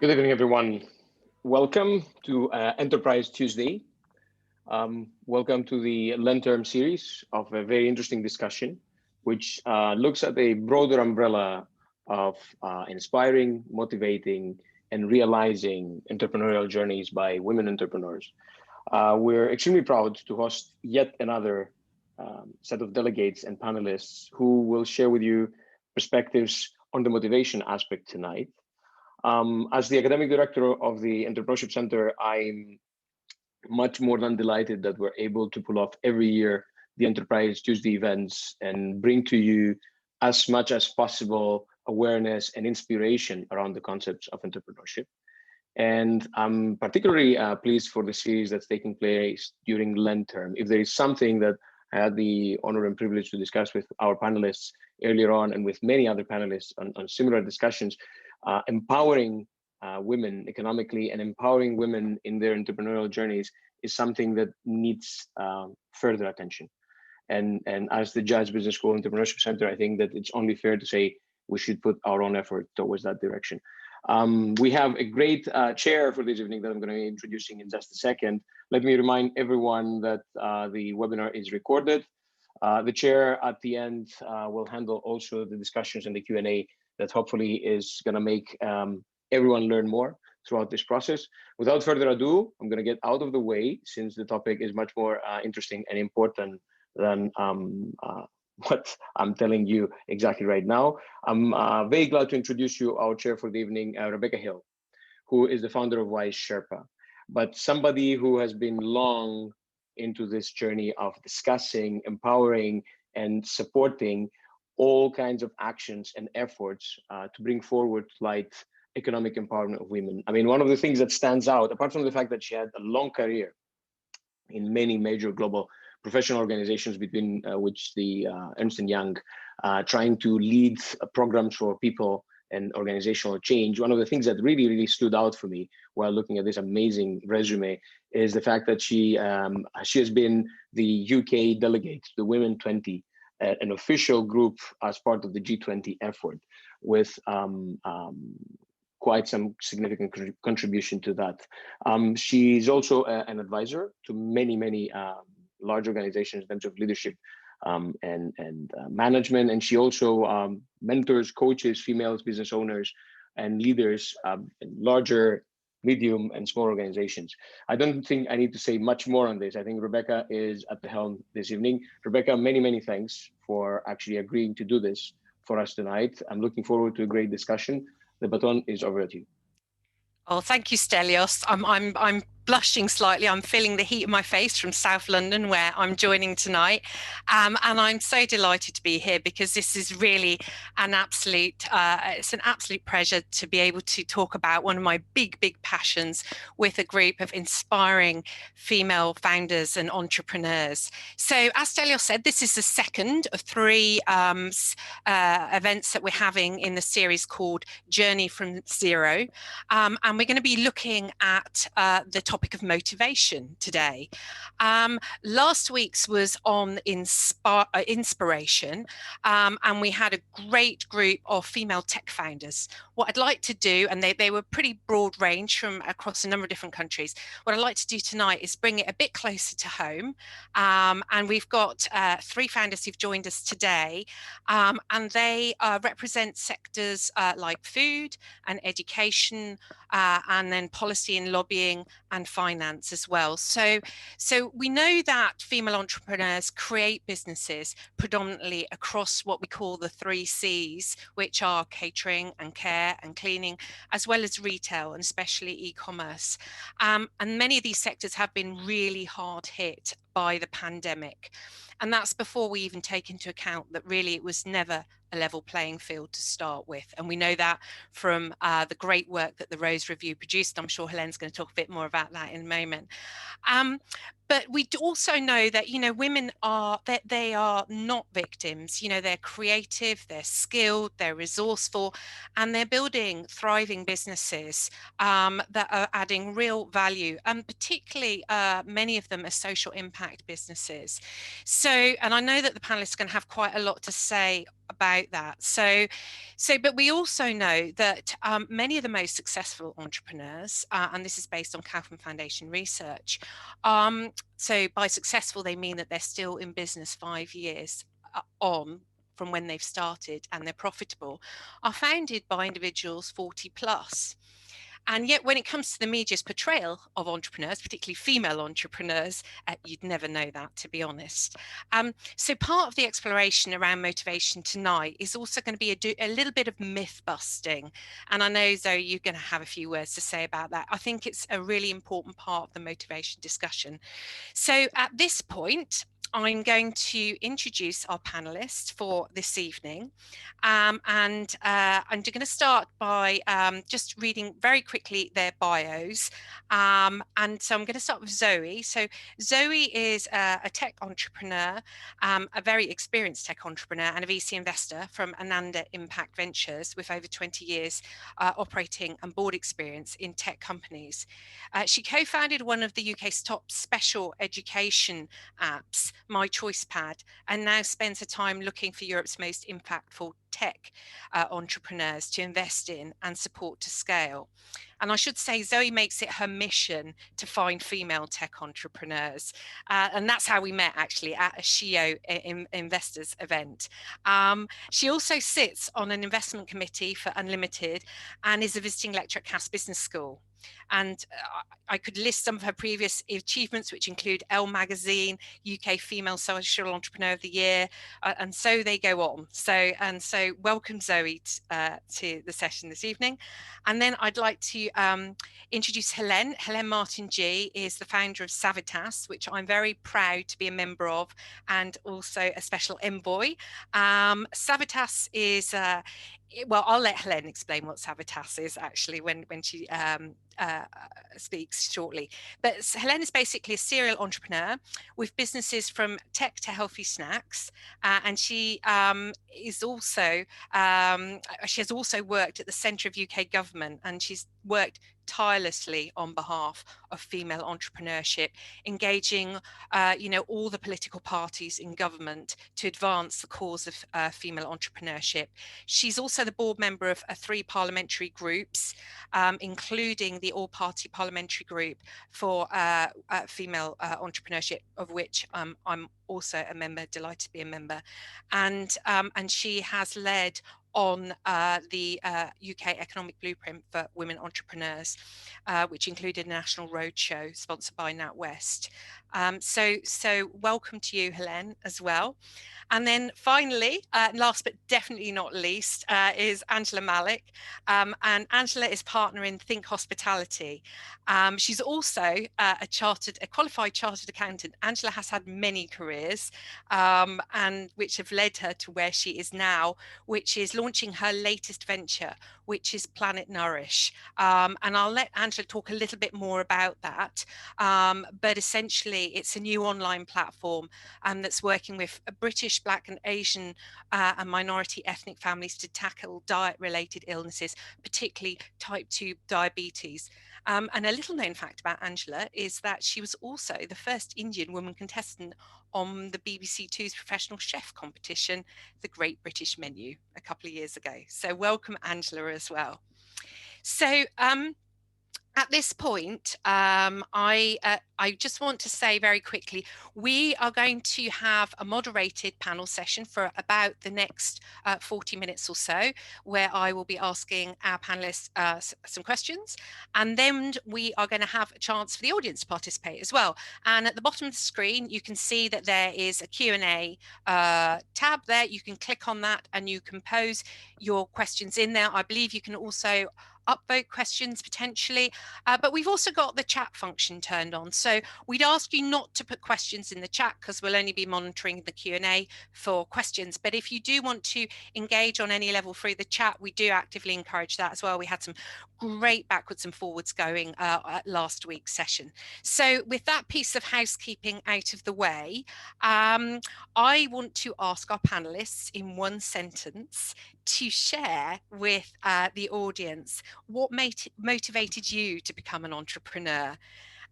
Good evening, everyone. Welcome to Enterprise Tuesday. Welcome to the Lent-Term series of a very interesting discussion, which looks at a broader umbrella of inspiring, motivating, and realizing entrepreneurial journeys by women entrepreneurs. We're extremely proud to host yet another set of delegates and panelists who will share with you perspectives on the motivation aspect tonight. As the academic director of the Entrepreneurship Center, I'm much more than delighted that we're able to pull off every year the Enterprise Tuesday events and bring to you as much as possible awareness and inspiration around the concepts of entrepreneurship. And I'm particularly pleased for the series that's taking place during Lent term. If there is something that I had the honor and privilege to discuss with our panelists earlier on and with many other panelists on similar discussions, empowering women economically and empowering women in their entrepreneurial journeys is something that needs further attention. And as the Jazz Business School Entrepreneurship Center, I think that it's only fair to say we should put our own effort towards that direction. We have a great chair for this evening that I'm going to be introducing in just a second. Let me remind everyone that the webinar is recorded. The chair at the end will handle also the discussions and the Q&A that hopefully is going to make everyone learn more throughout this process. Without further ado, I'm going to get out of the way since the topic is much more interesting and important than what I'm telling you exactly right now. I'm very glad to introduce you our chair for the evening, Rebecca Hill, who is the founder of Wise Sherpa, but somebody who has been long into this journey of discussing, empowering, and supporting all kinds of actions and efforts to bring forward to light economic empowerment of women. I mean, one of the things that stands out, apart from the fact that she had a long career in many major global professional organizations, between which the Ernst & Young, trying to lead programs for people and organizational change. One of the things that really stood out for me while looking at this amazing resume is the fact that she has been the UK delegate to the Women 20, an official group as part of the G20 effort, with quite some significant contribution to that. She's also an advisor to many large organizations in terms of leadership and management. And she also mentors, coaches, females, business owners, and leaders in larger, medium, and small organizations. I don't think I need to say much more on this. I think Rebecca is at the helm this evening. Rebecca, many thanks for actually agreeing to do this for us tonight. I'm looking forward to a great discussion. The baton is over to you. Oh, thank you, Stelios. I'm blushing slightly. I'm feeling the heat of my face from South London, where I'm joining tonight. And I'm so delighted to be here because this is really an absolute, it's an absolute pleasure to be able to talk about one of my big passions with a group of inspiring female founders and entrepreneurs. So as Stelios said, this is the second of three events that we're having in the series called Journey from Zero. And we're going to be looking at the topic of motivation today. Last week's was on inspiration, and we had a great group of female tech founders. What I'd like to do, and they were pretty broad range from across a number of different countries, what I'd like to do tonight is bring it a bit closer to home. And we've got three founders who've joined us today, and they represent sectors like food and education, and then policy and lobbying and finance as well. So we know that female entrepreneurs create businesses predominantly across what we call the 3 C's, which are catering and care and cleaning, as well as retail and especially e-commerce. And many of these sectors have been really hard hit by the pandemic. And that's before we even take into account that really it was never a level playing field to start with. And we know that from the great work that the Rose Review produced. I'm sure Helene's going to talk a bit more about that in a moment. But we also know that, women are, that they are not victims. They're creative, they're skilled, they're resourceful, and they're building thriving businesses that are adding real value. And particularly, many of them are social impact businesses. So, and I know that the panelists are going to have quite a lot to say about that. But we also know that many of the most successful entrepreneurs, and this is based on Kaufman Foundation research, so by successful, they mean that they're still in business 5 years on from when they've started, and they're profitable, are founded by individuals 40 plus. And yet, when it comes to the media's portrayal of entrepreneurs, particularly female entrepreneurs, you'd never know that, to be honest. So part of the exploration around motivation tonight is also going to be a little bit of myth busting. And I know, Zoe, you're going to have a few words to say about that. I think it's a really important part of the motivation discussion. So at this point, I'm going to introduce our panelists for this evening. And I'm going to start by just reading very quickly their bios. And so I'm going to start with Zoe. So Zoe is a tech entrepreneur, a very experienced tech entrepreneur and a VC investor from Ananda Impact Ventures with over 20 years operating and board experience in tech companies. She co-founded one of the UK's top special education apps, My Choice Pad, and now spends her time looking for Europe's most impactful tech entrepreneurs to invest in and support to scale. And I should say, Zoe makes it her mission to find female tech entrepreneurs. And that's how we met, actually, at a SHIO investors event. She also sits on an investment committee for Unlimited and is a visiting lecturer at Cass Business School. And I could list some of her previous achievements, which include Elle Magazine, UK Female Social Entrepreneur of the Year, and so they go on. So welcome, Zoe, to the session this evening. And then I'd like to introduce Helene. Helene Martin-G is the founder of Savitas, which I'm very proud to be a member of, and also a special envoy. Savitas is well, I'll let Helene explain what Savitas is actually when she speaks shortly. But Helene is basically a serial entrepreneur with businesses from tech to healthy snacks, and she is also she has also worked at the centre of UK government, and she's worked tirelessly on behalf of female entrepreneurship, engaging all the political parties in government to advance the cause of female entrepreneurship. She's also the board member of 3 parliamentary groups, including the all-party parliamentary group for female entrepreneurship, of which I'm also a member, delighted to be a member. And she has led on the UK Economic Blueprint for Women Entrepreneurs, which included a national roadshow sponsored by NatWest. So welcome to you, Helene, as well. And then finally, last but definitely not least, is Angela Malik. And Angela is partner in Think Hospitality. She's also a qualified chartered accountant. Angela has had many careers, and which have led her to where she is now, which is launching her latest venture, which is Planet Nourish. And I'll let Angela talk a little bit more about that. But essentially, it's a new online platform that's working with British, Black and Asian and minority ethnic families to tackle diet-related illnesses, particularly type 2 diabetes. And a little known fact about Angela is that she was also the first Indian woman contestant on the BBC Two's professional chef competition, The Great British Menu, a couple of years ago. So welcome, Angela, as well. So at this point, I just want to say very quickly, we are going to have a moderated panel session for about the next 40 minutes or so, where I will be asking our panelists some questions. And then we are going to have a chance for the audience to participate as well. And at the bottom of the screen, you can see that there is a Q&A tab there. You can click on that and you can pose your questions in there. I believe you can also upvote questions potentially, but we've also got the chat function turned on. So we'd ask you not to put questions in the chat because we'll only be monitoring the Q&A for questions. But if you do want to engage on any level through the chat, we do actively encourage that as well. We had some great backwards and forwards going at last week's session. So with that piece of housekeeping out of the way, I want to ask our panelists in one sentence to share with the audience what motivated you to become an entrepreneur.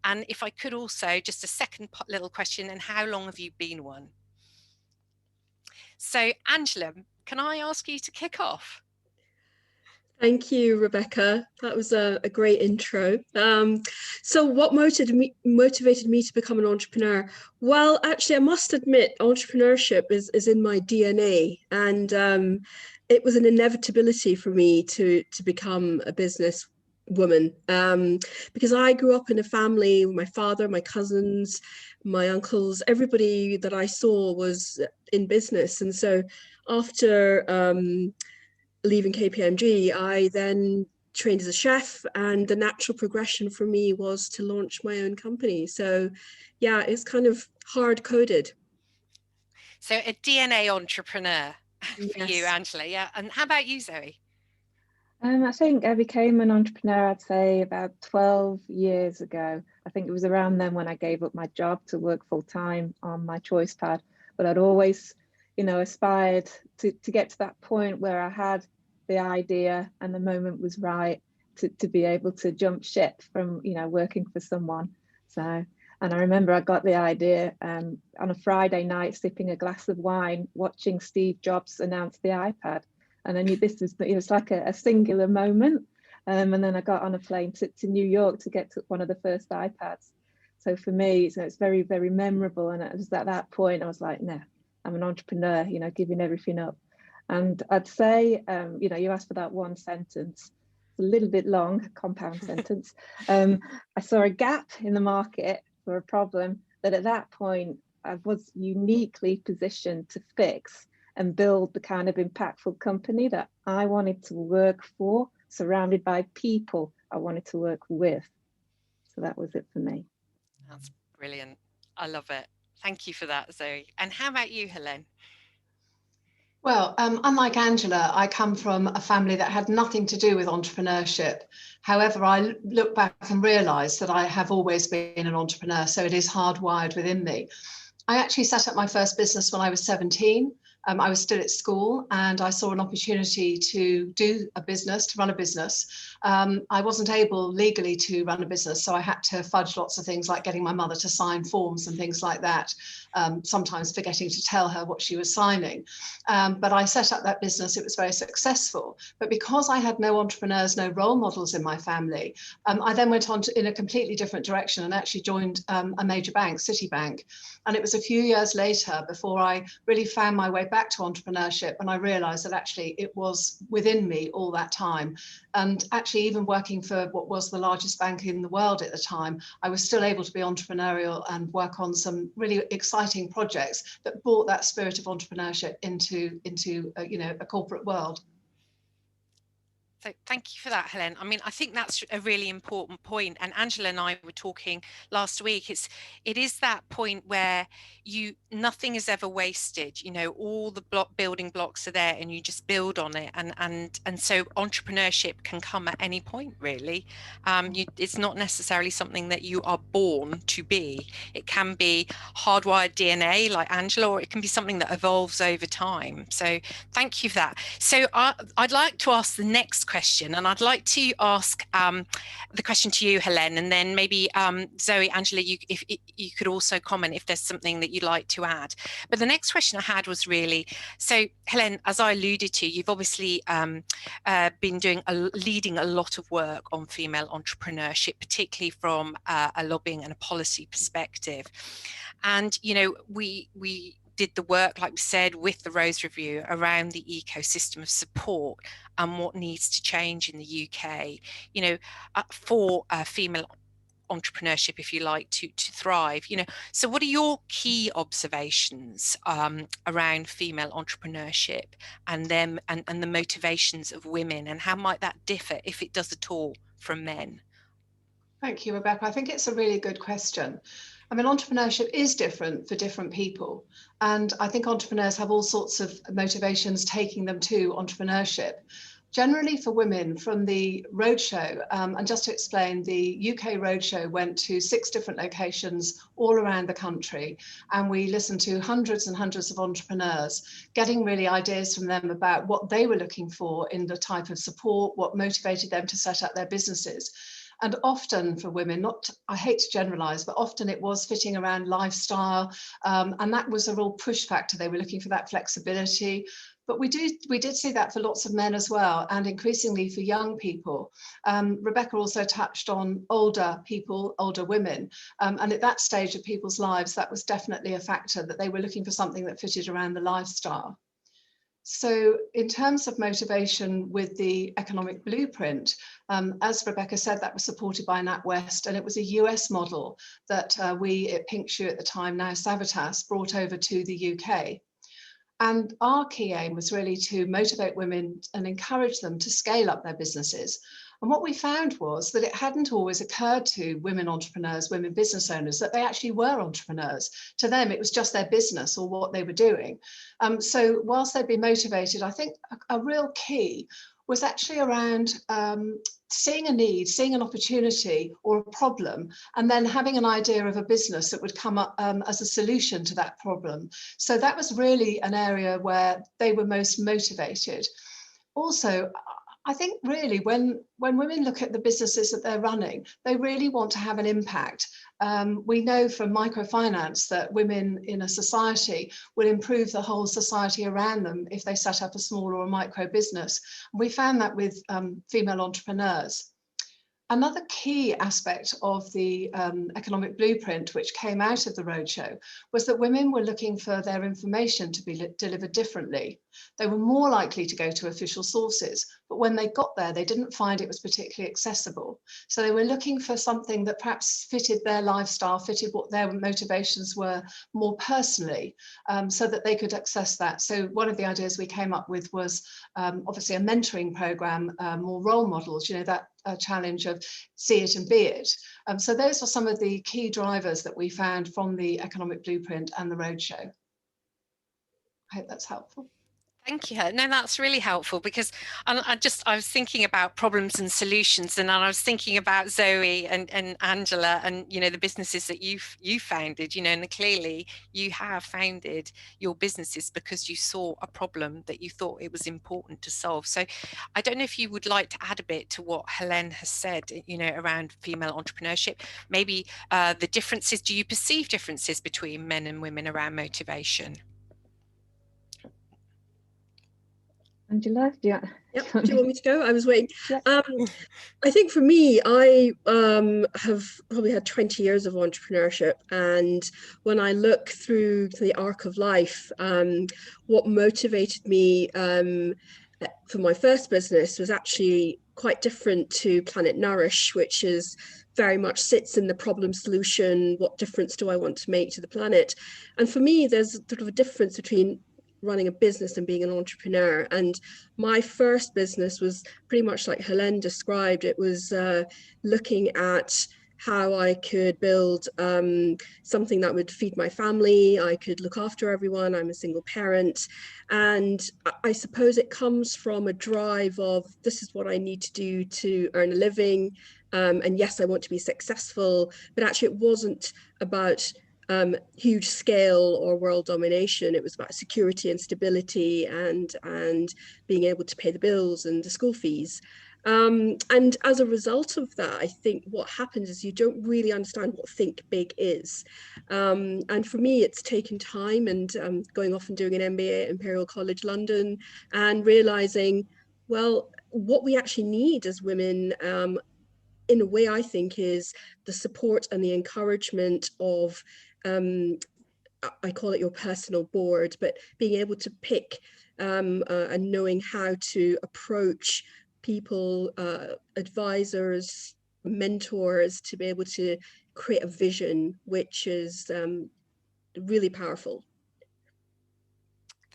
And if I could also, just a second little question, and how long have you been one? So Angela, can I ask you to kick off? Thank you, Rebecca. That was a great intro. So what motivated me to become an entrepreneur? Well, actually, I must admit, entrepreneurship is in my DNA, and it was an inevitability for me to become a business woman, because I grew up in a family, my father, my cousins, my uncles, everybody that I saw was in business. And so after leaving KPMG, I then trained as a chef, and the natural progression for me was to launch my own company. So yeah, it's kind of hard coded. So a DNA entrepreneur for Yes. you, Angela. Yeah. And how about you, Zoe? I think I became an entrepreneur, I'd say about 12 years ago. I think it was around then when I gave up my job to work full time on my choice pad. But I'd always, aspired to get to that point where I had the idea and the moment was right to be able to jump ship from, working for someone. So, and I remember I got the idea on a Friday night, sipping a glass of wine, watching Steve Jobs announce the iPad. And I knew this was, it was like a singular moment. And then I got on a plane to New York to get to one of the first iPads. So for me, it's very, very memorable. And it was at that point, I was like, no, I'm an entrepreneur, giving everything up. And I'd say, you asked for that one sentence. It's a little bit long, compound sentence. I saw a gap in the market for a problem that at that point I was uniquely positioned to fix and build the kind of impactful company that I wanted to work for, surrounded by people I wanted to work with. So that was it for me. That's brilliant. I love it. Thank you for that, Zoe. And how about you, Helene? Well, unlike Angela, I come from a family that had nothing to do with entrepreneurship. However, I look back and realise that I have always been an entrepreneur, so it is hardwired within me. I actually set up my first business when I was 17. I was still at school and I saw an opportunity to do a business, to run a business. I wasn't able legally to run a business, so I had to fudge lots of things like getting my mother to sign forms and things like that, sometimes forgetting to tell her what she was signing. But I set up that business, it was very successful. But because I had no entrepreneurs, no role models in my family, I then went on in a completely different direction and actually joined a major bank, Citibank. And it was a few years later before I really found my way back to entrepreneurship, and I realized that actually it was within me all that time. And actually, even working for what was the largest bank in the world at the time, I was still able to be entrepreneurial and work on some really exciting projects that brought that spirit of entrepreneurship into a corporate world. So thank you for that, Helene. I mean, I think that's a really important point. And Angela and I were talking last week. It is that point where nothing is ever wasted. All the building blocks are there, and you just build on it. And so entrepreneurship can come at any point, really. It's not necessarily something that you are born to be. It can be hardwired DNA, like Angela, or it can be something that evolves over time. So thank you for that. So I'd like to ask the next question, and I'd like to ask the question to you, Helene, and then maybe Zoe, Angela, if you could also comment if there's something that you'd like to add. But the next question I had was really, so Helene, as I alluded to, you've obviously been leading a lot of work on female entrepreneurship, particularly from a lobbying and a policy perspective. And we did the work, like we said, with the Rose Review around the ecosystem of support and what needs to change in the UK, for female entrepreneurship, if you like, to thrive. So what are your key observations around female entrepreneurship and them and the motivations of women, and how might that differ, if it does at all, from men? Thank you, Rebecca. I think it's a really good question. I mean, entrepreneurship is different for different people. And I think entrepreneurs have all sorts of motivations taking them to entrepreneurship. Generally for women, from the roadshow, and just to explain, the UK roadshow went to 6 different locations all around the country, and we listened to hundreds and hundreds of entrepreneurs, getting really ideas from them about what they were looking for in the type of support, what motivated them to set up their businesses. And often for women, I hate to generalize, but often it was fitting around lifestyle, and that was a real push factor. They were looking for that flexibility. But we did see that for lots of men as well, and increasingly for young people. Rebecca also touched on older people, older women, and at that stage of people's lives, that was definitely a factor, that they were looking for something that fitted around the lifestyle. So in terms of motivation with the economic blueprint, as Rebecca said, that was supported by NatWest, and it was a US model that we at Pink Shoe at the time, now Savitas, brought over to the UK. And our key aim was really to motivate women and encourage them to scale up their businesses. And what we found was that it hadn't always occurred to women entrepreneurs, women business owners, that they actually were entrepreneurs. To them, it was just their business or what they were doing. So whilst they'd been motivated, I think a real key was actually around seeing a need, seeing an opportunity or a problem, and then having an idea of a business that would come up as a solution to that problem. So that was really an area where they were most motivated. Also, I think really when women look at the businesses that they're running, they really want to have an impact. We know from microfinance that women in a society will improve the whole society around them if they set up a small or a micro business. We found that with female entrepreneurs. Another key aspect of the economic blueprint, which came out of the roadshow, was that women were looking for their information to be delivered differently. They were more likely to go to official sources, but when they got there, they didn't find it was particularly accessible. So they were looking for something that perhaps fitted their lifestyle, fitted what their motivations were more personally, so that they could access that. So one of the ideas we came up with was obviously a mentoring program, more role models, that challenge of see it and be it. So those are some of the key drivers that we found from the economic blueprint and the roadshow. I hope that's helpful. Thank you. No, that's really helpful, because I was thinking about problems and solutions, and I was thinking about Zoe and Angela and the businesses that you founded, and clearly you have founded your businesses because you saw a problem that you thought it was important to solve. So I don't know if you would like to add a bit to what Helene has said, around female entrepreneurship, maybe the differences. Do you perceive differences between men and women around motivation? Angela, do you want me to go? I was waiting. Yeah. I think for me, I have probably had 20 years of entrepreneurship, and when I look through the arc of life, what motivated me for my first business was actually quite different to Planet Nourish, which is very much sits in the problem solution. What difference do I want to make to the planet? And for me, there's sort of a difference between running a business and being an entrepreneur. And my first business was pretty much like Helene described. It was looking at how I could build something that would feed my family. I could look after everyone. I'm a single parent. And I suppose it comes from a drive of, this is what I need to do to earn a living. And yes, I want to be successful, but actually it wasn't about huge scale or world domination. It was about security and stability and being able to pay the bills and the school fees. And as a result of that, I think what happens is you don't really understand what think big is. And for me, it's taken time, and going off and doing an MBA at Imperial College London and realizing, well, what we actually need as women, in a way, I think, is the support and the encouragement of I call it your personal board, but being able to pick and knowing how to approach people, advisors, mentors to be able to create a vision, which is really powerful.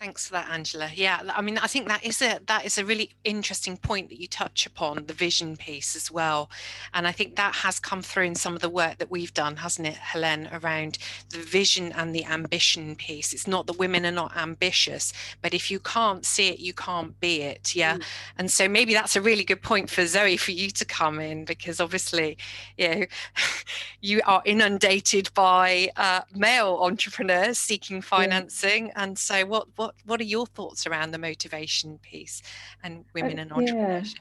Thanks for that, Angela. Yeah, I mean, I think that is a really interesting point that you touch upon, the vision piece as well. And I think that has come through in some of the work that we've done, hasn't it, Helene, around the vision and the ambition piece. It's not that women are not ambitious, but if you can't see it, you can't be it. Yeah. And so maybe that's a really good point for Zoe, for you to come in, because obviously, you know, you are inundated by male entrepreneurs seeking financing. And so what are your thoughts around the motivation piece and women in entrepreneurship?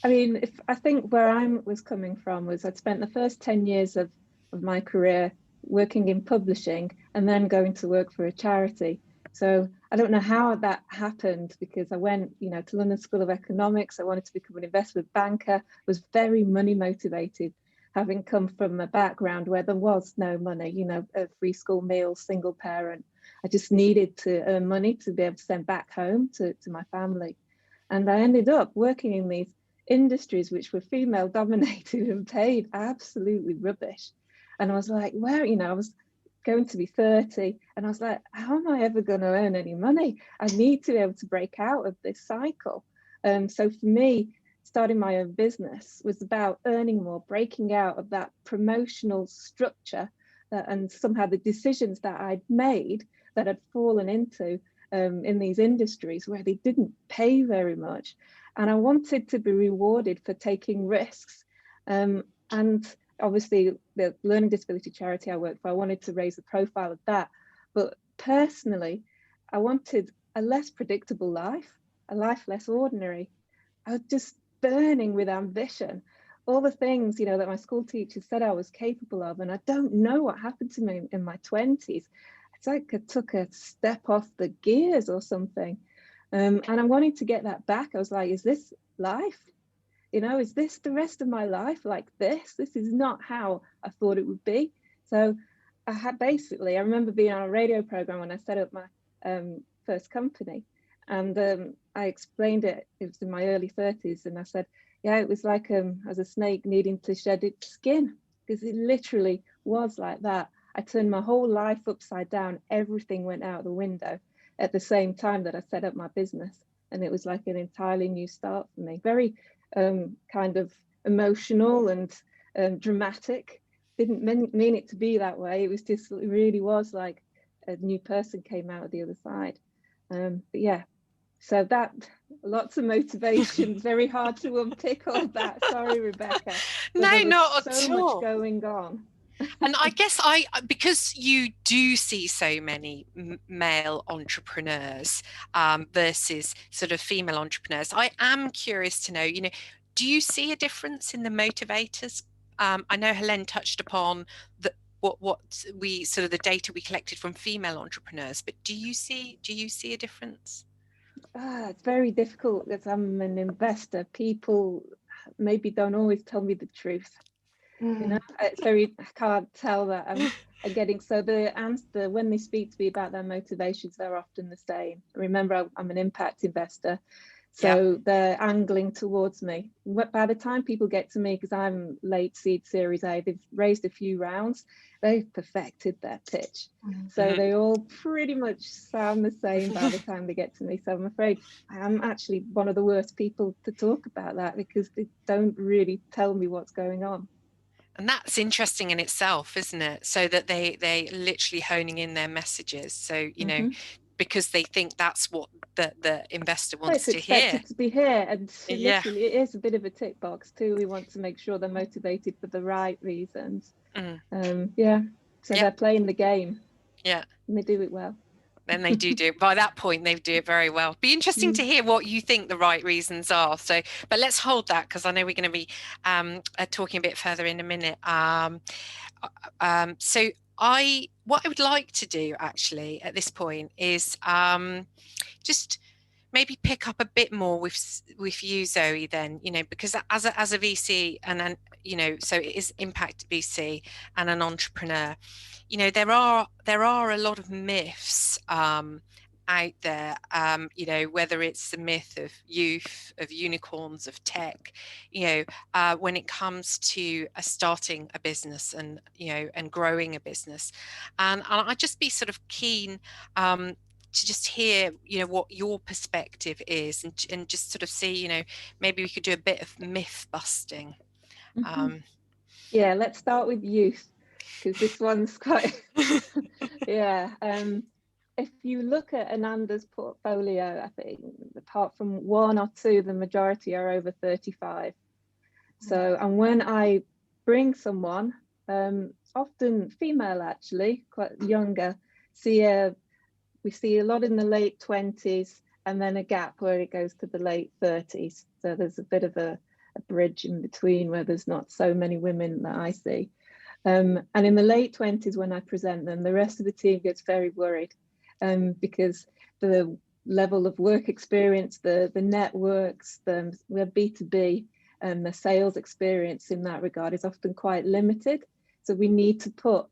I mean, I think where I was coming from was I'd spent the first 10 years of my career working in publishing and then going to work for a charity. So I don't know how that happened, because I went, you know, to London School of Economics. I wanted to become an investment banker, was very money motivated, having come from a background where there was no money, you know, free school meals, single parent. I just needed to earn money to be able to send back home to my family. And I ended up working in these industries which were female dominated and paid absolutely rubbish. And I was like, well, you know, I was going to be 30 and I was like, how am I ever going to earn any money? I need to be able to break out of this cycle. So for me, starting my own business was about earning more, breaking out of that promotional structure and somehow the decisions that I'd made that had fallen into in these industries where they didn't pay very much. And I wanted to be rewarded for taking risks. And obviously the learning disability charity I worked for, I wanted to raise the profile of that. But personally, I wanted a less predictable life, a life less ordinary. I was just burning with ambition. All the things, you know, that my school teachers said I was capable of, and I don't know what happened to me in my 20s. It's like I took a step off the gears or something. And I wanted to get that back. I was like, is this life? You know, is this the rest of my life like this? This is not how I thought it would be. So I remember being on a radio program when I set up my first company. And I explained it was in my early 30s. And I said, yeah, it was like as a snake needing to shed its skin, because it literally was like that. I turned my whole life upside down. Everything went out the window at the same time that I set up my business. And it was like an entirely new start for me. Very kind of emotional and dramatic. Didn't mean it to be that way. It was just, it really was like a new person came out of the other side. But yeah, so that, lots of motivation, very hard to unpick all that. Sorry, Rebecca. No, not at all. So much going on. And I guess because you do see so many male entrepreneurs versus sort of female entrepreneurs, I am curious to know, you know, do you see a difference in the motivators? I know Helene touched upon what we sort of the data we collected from female entrepreneurs, but do you see a difference? It's very difficult because I'm an investor. People maybe don't always tell me the truth. You know, it's very, I can't tell that I'm getting, so the answer when they speak to me about their motivations, they're often the same. Remember, I'm an impact investor, so they're angling towards me. By the time people get to me, because I'm late seed Series A, they've raised a few rounds, they've perfected their pitch. So they all pretty much sound the same by the time they get to me. So I'm afraid I'm actually one of the worst people to talk about that, because they don't really tell me what's going on. And that's interesting in itself, isn't it? So that they literally honing in their messages. So, you know, because they think that's what the investor wants to hear. It's expected to be here. And literally it is a bit of a tick box too. We want to make sure they're motivated for the right reasons. So they're playing the game. Yeah. And they do it well. Then they do it. By that point, they do it very well. Be interesting to hear what you think the right reasons are. So, but let's hold that, because I know we're going to be talking a bit further in a minute. So what I would like to do actually at this point is just maybe pick up a bit more with you, Zoe, then, you know, because as a VC and then, you know, so it is Impact VC and an entrepreneur, you know, there are a lot of myths out there, you know, whether it's the myth of youth, of unicorns, of tech, you know, when it comes to starting a business and, you know, and growing a business. And I'd just be sort of keen to just hear, you know, what your perspective is, and just sort of see, you know, maybe we could do a bit of myth busting. Yeah, let's start with youth, because this one's quite, yeah. If you look at Ananda's portfolio, I think apart from one or two, the majority are over 35. So, and when I bring someone, often female actually, quite younger, we see a lot in the late 20s, and then a gap where it goes to the late 30s. So there's a bit of a bridge in between where there's not so many women that I see. And in the late 20s, when I present them, the rest of the team gets very worried, because the level of work experience, the networks, we're B2B, and the sales experience in that regard is often quite limited. So we need to put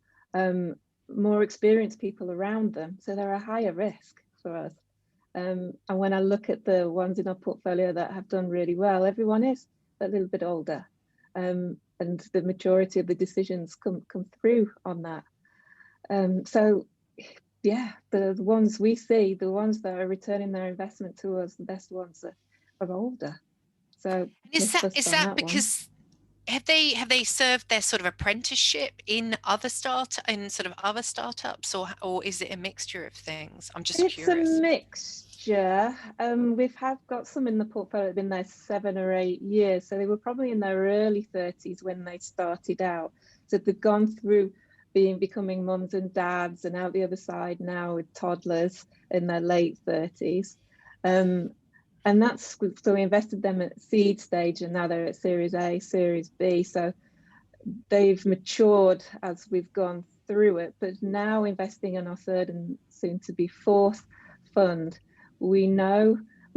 more experienced people around them, so they're a higher risk for us. And when I look at the ones in our portfolio that have done really well, everyone is a little bit older, and the maturity of the decisions come through on that. So yeah, the ones we see, the ones that are returning their investment to us, the best ones are older. So is that because have they served their sort of apprenticeship in other startups, or is it a mixture of things? I'm just curious. It's a mixture. We've got some in the portfolio that have been there 7 or 8 years, so they were probably in their early 30s when they started out. So they've gone through becoming mums and dads, and out the other side now with toddlers in their late 30s. And so we invested them at seed stage, and now they're at Series A, Series B. So they've matured as we've gone through it, but now investing in our third and soon to be fourth fund, we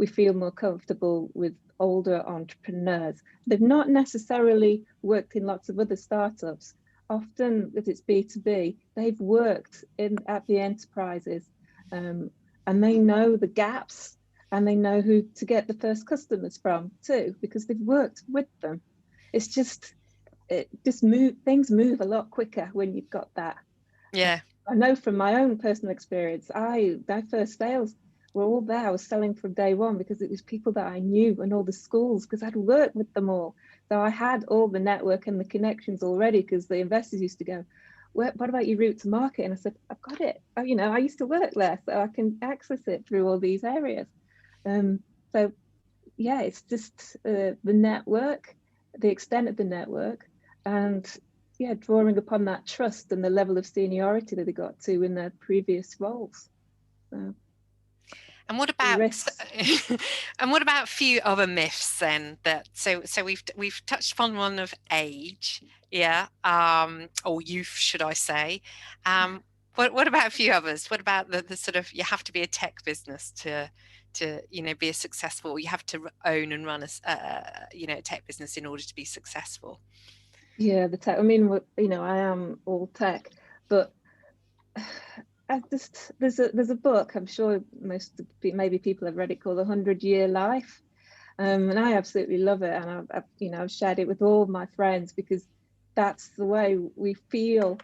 feel more comfortable with older entrepreneurs. They've not necessarily worked in lots of other startups. Often, if it's B2B, they've worked at the enterprises, and they know the gaps, and they know who to get the first customers from too, because they've worked with them. It's just, things move a lot quicker when you've got that. Yeah. I know from my own personal experience, my first sales were all there. I was selling from day one because it was people that I knew and all the schools, because I'd worked with them all. So I had all the network and the connections already, because the investors used to go, what about your route to market? And I said, I've got it. I used to work there, so I can access it through all these areas. So yeah, it's just the network, the extent of the network, and yeah, drawing upon that trust and the level of seniority that they got to in their previous roles. And what about a few other myths then? So we've touched upon one of age, yeah, or youth, should I say? What about a few others? What about the sort of, you have to be a tech business to be a successful, or you have to own and run a tech business in order to be successful? Yeah, the tech. I mean, I am all tech, but there's a book, I'm sure maybe people have read it, called 100-Year Life, and I absolutely love it, and I've shared it with all my friends, because that's the way we feel.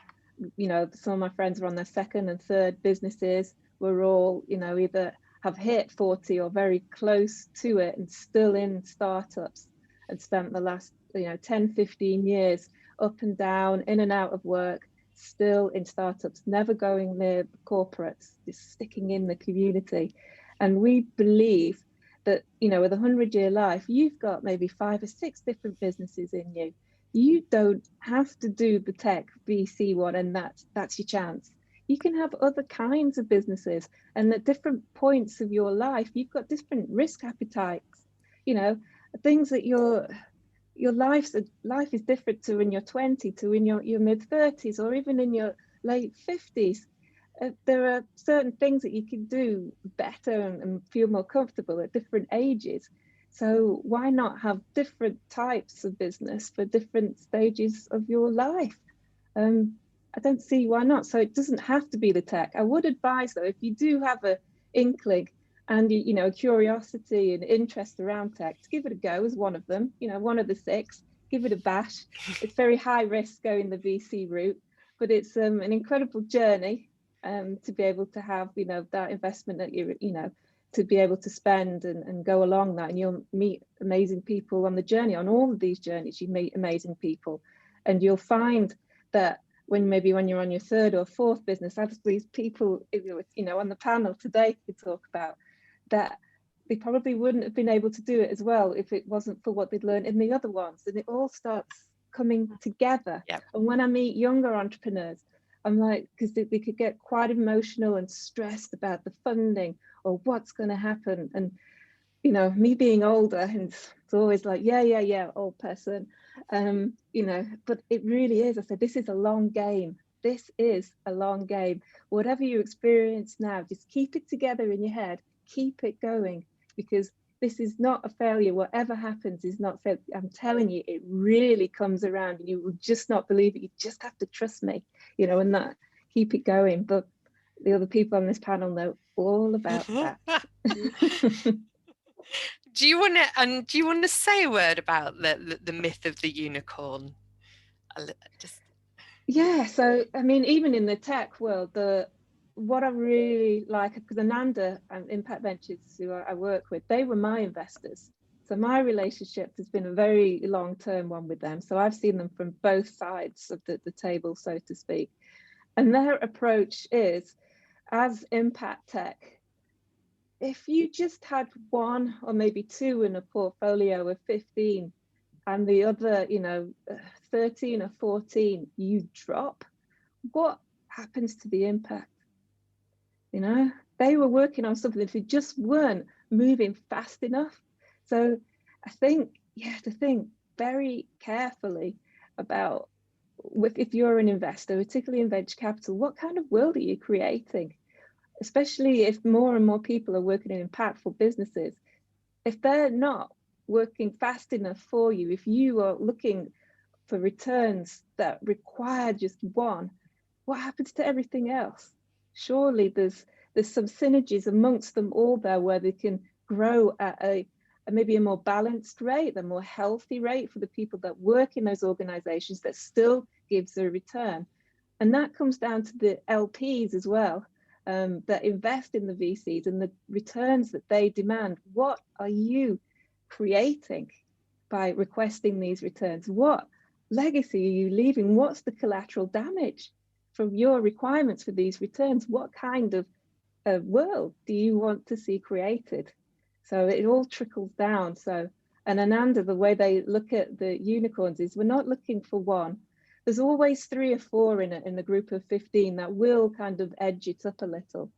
Some of my friends are on their second and third businesses. We're all either have hit 40 or very close to it, and still in startups, and spent the last 10-15 years up and down, in and out of work, still in startups, never going near corporates, just sticking in the community. And we believe that with 100-Year Life, you've got maybe 5 or 6 different businesses in you. You don't have to do the tech VC one, and that's your chance. You can have other kinds of businesses, and at different points of your life, you've got different risk appetites. Things that your life is different to in your 20, to in your mid 30s, or even in your late 50s. There are certain things that you can do better and feel more comfortable at different ages. So why not have different types of business for different stages of your life? I don't see why not. So it doesn't have to be the tech. I would advise, though, if you do have inkling and, you know, curiosity and interest around tech, to give it a go as one of them, you know, one of the 6, give it a bash. It's very high risk going the VC route, but it's an incredible journey to be able to have, you know, that investment that you know, to be able to spend and go along that, and you'll meet amazing people on the journey. On all of these journeys, you meet amazing people, and you'll find that when you're on your 3rd or 4th business, as these people, you know, on the panel today could talk about, that they probably wouldn't have been able to do it as well if it wasn't for what they'd learned in the other ones. And it all starts coming together. Yep. And when I meet younger entrepreneurs, I'm like, because they could get quite emotional and stressed about the funding or what's going to happen. And, you know, me being older, and it's always like, yeah, old person, you know, but it really is. I said, this is a long game. This is a long game. Whatever you experience now, just keep it together in your head, keep it going, because this is not a failure. Whatever happens is not failure. I'm telling you, it really comes around, and you will just not believe it. You just have to trust me, you know, and that, keep it going. But the other people on this panel know all about that. Do you want to say a word about the myth of the unicorn? Yeah, so I mean, even in the tech world, what I really like, because Ananda and Impact Ventures, who I work with, they were my investors. So my relationship has been a very long-term one with them. So I've seen them from both sides of the table, so to speak. And their approach is, as impact tech, if you just had 1 or maybe 2 in a portfolio of 15, and the other, you know, 13 or 14, you drop, what happens to the impact? You know, they were working on something that they just weren't moving fast enough. So I think you have to think very carefully about, if you're an investor, particularly in venture capital, what kind of world are you creating? Especially if more and more people are working in impactful businesses. If they're not working fast enough for you, if you are looking for returns that require just 1, what happens to everything else? Surely there's some synergies amongst them all there, where they can grow at maybe a more balanced rate, a more healthy rate for the people that work in those organizations, that still gives a return. And that comes down to the LPs as well, that invest in the VCs and the returns that they demand. What are you creating by requesting these returns? What legacy are you leaving? What's the collateral damage from your requirements for these returns? What kind of world do you want to see created? So it all trickles down. So, and Ananda, the way they look at the unicorns is, we're not looking for 1. There's always 3 or 4 in the group of 15 that will kind of edge it up a little.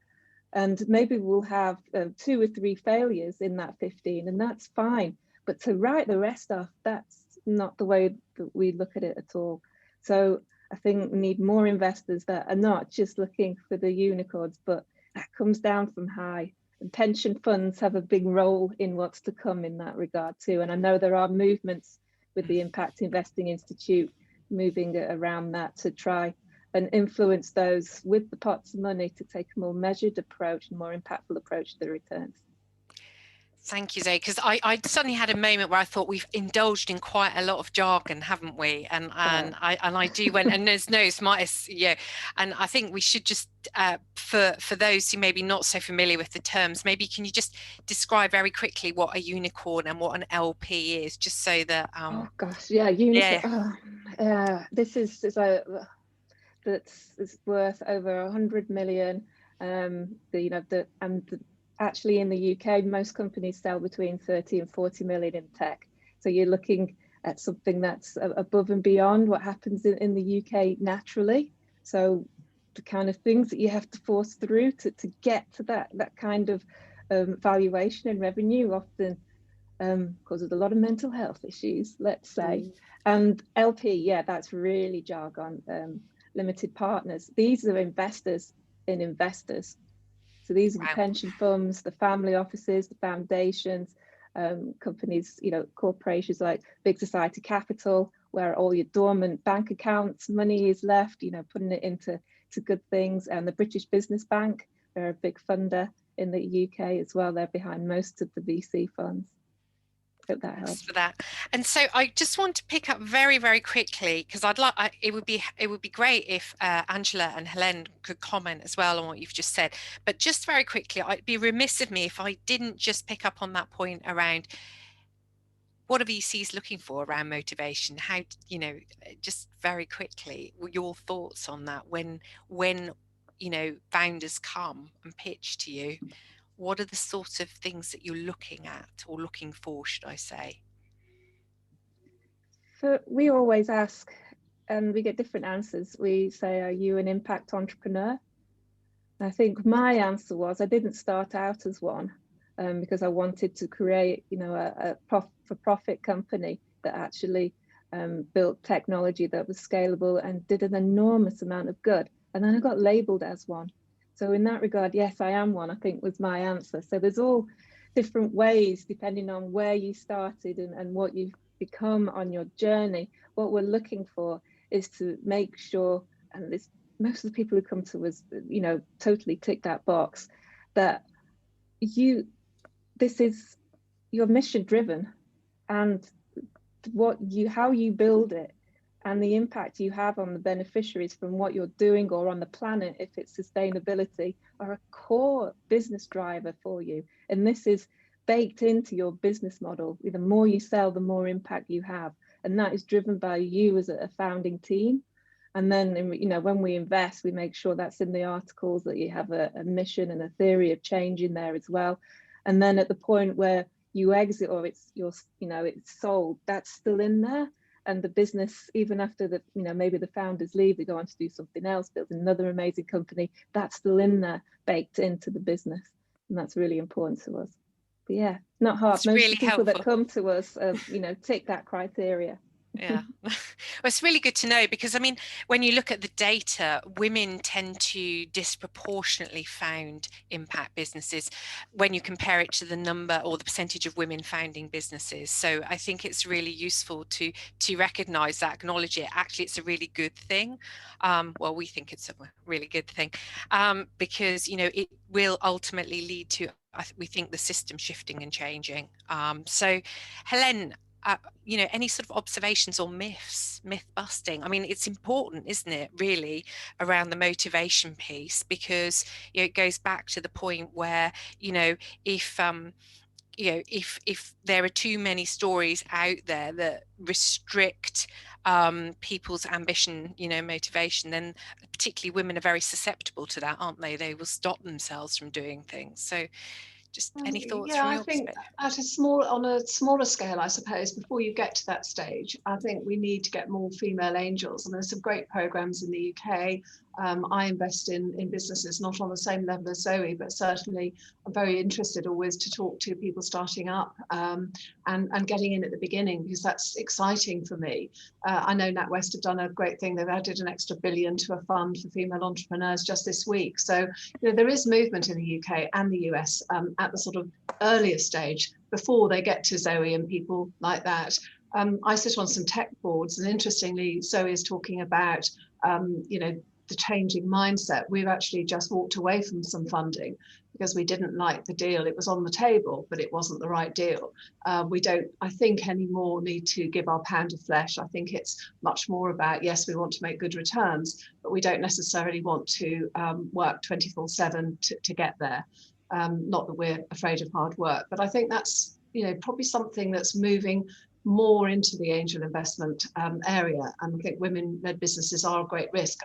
And maybe we'll have 2 or 3 failures in that 15, and that's fine. But to write the rest off, that's not the way that we look at it at all. So I think we need more investors that are not just looking for the unicorns, but that comes down from high. And pension funds have a big role in what's to come in that regard too. And I know there are movements with the Impact Investing Institute moving around that to try and influence those with the pots of money to take a more measured approach and more impactful approach to the returns. Thank you, Zoe, because I suddenly had a moment where I thought we've indulged in quite a lot of jargon, haven't we? And I do went, and there's no smartest, yeah. And I think we should just, for those who may be not so familiar with the terms, maybe can you just describe very quickly what a unicorn and what an LP is, just so that. Oh gosh, yeah, unicorn. Yeah. This is that's worth over 100 million. Actually, in the UK, most companies sell between 30 and 40 million in tech. So you're looking at something that's above and beyond what happens in the UK naturally. So the kind of things that you have to force through to get to that kind of valuation and revenue often causes a lot of mental health issues, let's say. And LP, yeah, that's really jargon. Limited partners. These are investors in investors. So these are the pension funds, the family offices, the foundations, companies, you know, corporations like Big Society Capital, where all your dormant bank accounts money is left, you know, putting it into good things. And the British Business Bank, they're a big funder in the UK as well. They're behind most of the VC funds. Hope that helps. Thanks for that. And so I just want to pick up very, very quickly, because it would be great if Angela and Helene could comment as well on what you've just said. But just very quickly, I'd be remiss of me if I didn't just pick up on that point around what are VCs looking for around motivation? How, you know, just very quickly, your thoughts on that when you know, founders come and pitch to you. What are the sort of things that you're looking at, or looking for, should I say? So we always ask, and we get different answers. We say, are you an impact entrepreneur? And I think my answer was, I didn't start out as one because I wanted to create, you know, a for-profit company that actually built technology that was scalable and did an enormous amount of good. And then I got labeled as one. So in that regard, yes, I am one, I think was my answer. So there's all different ways, depending on where you started and what you've become on your journey. What we're looking for is to make sure, and this, most of the people who come to us, you know, totally tick that box, that this is, you're mission driven, and how you build it and the impact you have on the beneficiaries from what you're doing, or on the planet, if it's sustainability, are a core business driver for you. And this is baked into your business model. The more you sell, the more impact you have. And that is driven by you as a founding team. And then, you know, when we invest, we make sure that's in the articles, that you have a mission and a theory of change in there as well. And then at the point where you exit, or it's sold, that's still in there. And the business, even after the, you know, maybe the founders leave, they go on to do something else, build another amazing company, that's still in there, baked into the business. And that's really important to us. But yeah, not hard. It's Most really of the people helpful. that come to us, you know, tick that criteria. Yeah, well, it's really good to know, because I mean, when you look at the data, women tend to disproportionately found impact businesses when you compare it to the number or the percentage of women founding businesses. So I think it's really useful to recognize that, acknowledge it. Actually, it's a really good thing. Well, we think it's a really good thing because, you know, it will ultimately lead to, we think, the system shifting and changing. So Helene, you know, any sort of observations or myth busting? I mean, it's important, isn't it, really, around the motivation piece, because, you know, it goes back to the point where, you know, if there are too many stories out there that restrict people's ambition, you know, motivation, then particularly women are very susceptible to that, aren't they? They will stop themselves from doing things. So just any thoughts from your perspective? On a smaller scale, I suppose, before you get to that stage, I think we need to get more female angels. And there's some great programs in the UK. I invest in businesses, not on the same level as Zoe, but certainly I'm very interested always to talk to people starting up and getting in at the beginning, because that's exciting for me. I know NatWest have done a great thing. They've added an extra $1 billion to a fund for female entrepreneurs just this week. So, you know, there is movement in the UK and the US at the sort of earlier stage before they get to Zoe and people like that. I sit on some tech boards, and interestingly, Zoe is talking about, you know, the changing mindset. We've actually just walked away from some funding because we didn't like the deal. It was on the table, but it wasn't the right deal. We don't, I think, anymore need to give our pound of flesh. I think it's much more about, yes, we want to make good returns, but we don't necessarily want to work 24/7 to get there. Not that we're afraid of hard work, but I think that's, you know, probably something that's moving more into the angel investment area. And I think women-led businesses are a great risk.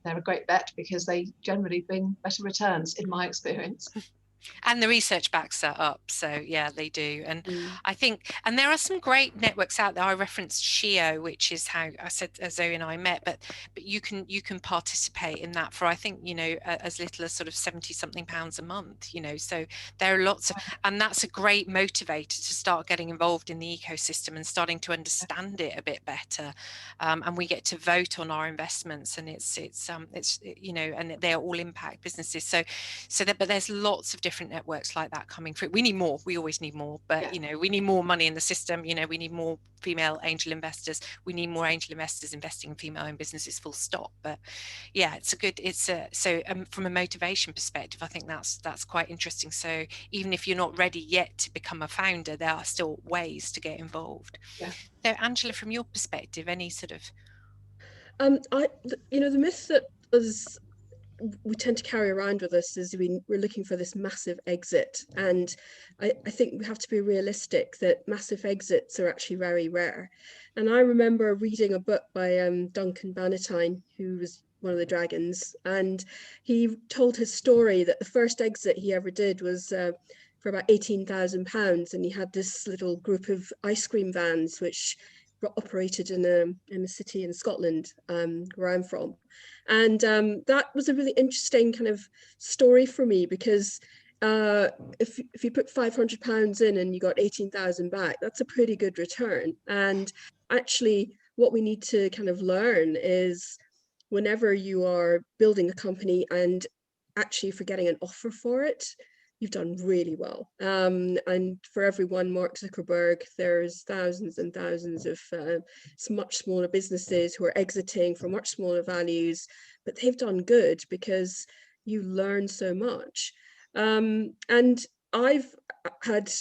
They're a great bet because they generally bring better returns, in my experience. And the research backs that up. So yeah, they do. And I think, and there are some great networks out there. I referenced Shio, which is how I said Zoe and I met, but you can participate in that for, I think, you know, as little as sort of 70 something pounds a month, you know. So there are lots of, and that's a great motivator to start getting involved in the ecosystem and starting to understand it a bit better. And we get to vote on our investments, and it's you know, and they're all impact businesses. So that, but there's lots of different different networks like that coming through. We need more. We always need more, but Yeah. you know, we need more money in the system. You know, we need more female angel investors. We need more angel investors investing in female-owned businesses, full stop. But yeah, from a motivation perspective, I think that's quite interesting. So even if you're not ready yet to become a founder, there are still ways to get involved. Yeah. So Angela, from your perspective, any sort of the myth that we tend to carry around with us is we're looking for this massive exit, and I think we have to be realistic that massive exits are actually very rare. And I remember reading a book by Duncan Bannatyne, who was one of the dragons, and he told his story that the first exit he ever did was for about £18,000, and he had this little group of ice cream vans which operated in a city in Scotland, where I'm from. And that was a really interesting kind of story for me, because if you put £500 in and you got 18,000 back, that's a pretty good return. And actually what we need to kind of learn is, whenever you are building a company and actually if you're getting an offer for it, you've done really well. And for everyone, Mark Zuckerberg, there's thousands and thousands of much smaller businesses who are exiting for much smaller values, but they've done good because you learn so much. And I've had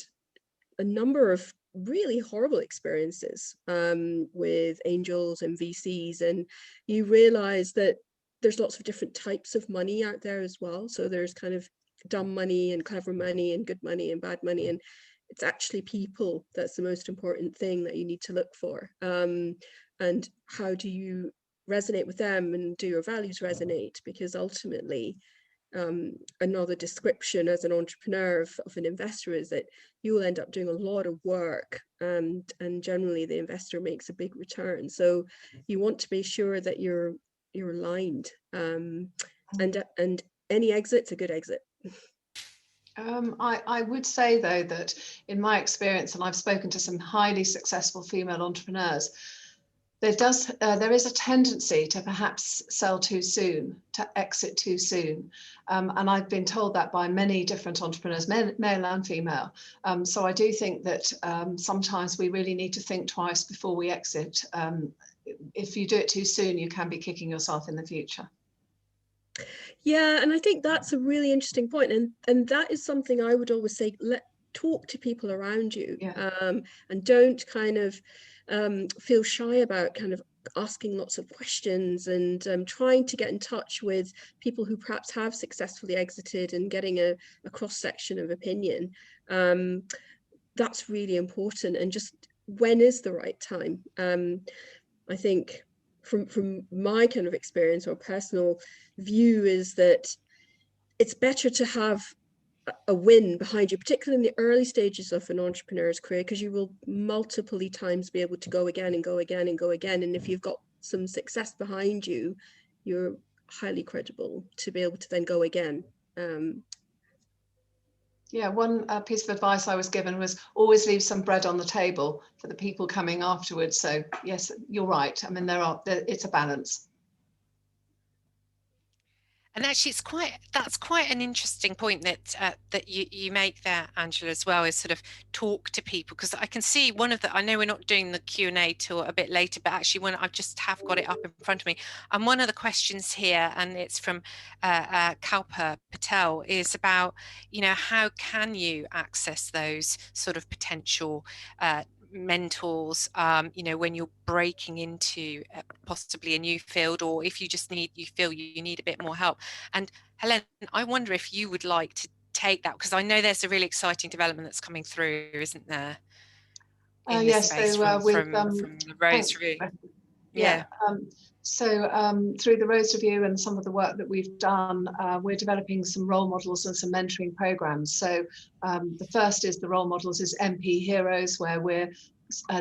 a number of really horrible experiences with angels and VCs, and you realize that there's lots of different types of money out there as well. So there's kind of dumb money and clever money and good money and bad money, and it's actually people that's the most important thing that you need to look for. And how do you resonate with them, and do your values resonate? Because ultimately another description as an entrepreneur of an investor is that you will end up doing a lot of work, and generally the investor makes a big return. So you want to be sure that you're aligned, and any exit's a good exit. I would say, though, that in my experience, and I've spoken to some highly successful female entrepreneurs, there is a tendency to perhaps sell too soon, to exit too soon. And I've been told that by many different entrepreneurs, male and female. So I do think that sometimes we really need to think twice before we exit. If you do it too soon, you can be kicking yourself in the future. Yeah, and I think that's a really interesting point, and that is something I would always say: talk to people around you, and don't kind of feel shy about kind of asking lots of questions, and trying to get in touch with people who perhaps have successfully exited and getting a cross-section of opinion. That's really important. And just, when is the right time? I think from my kind of experience or personal view is that it's better to have a win behind you, particularly in the early stages of an entrepreneur's career, because you will multiple times be able to go again and go again and go again. And if you've got some success behind you, you're highly credible to be able to then go again. Yeah, one piece of advice I was given was always leave some bread on the table for the people coming afterwards. So yes, you're right. I mean, it's a balance. And actually, that's quite an interesting point that you make there, Angela, as well, is sort of talk to people, because I can see I know we're not doing the Q&A till a bit later, but actually when I just have got it up in front of me, and one of the questions here, and it's from Kalpa Patel, is about, how can you access those sort of potential mentors, when you're breaking into possibly a new field, or if you feel you need a bit more help. And Helene, I wonder if you would like to take that, because I know there's a really exciting development that's coming through, isn't there? In this space, from the Rose Review. Yeah. So through the Rose Review and some of the work that we've done, we're developing some role models and some mentoring programs. So the first is the role models is MP Heroes, where we're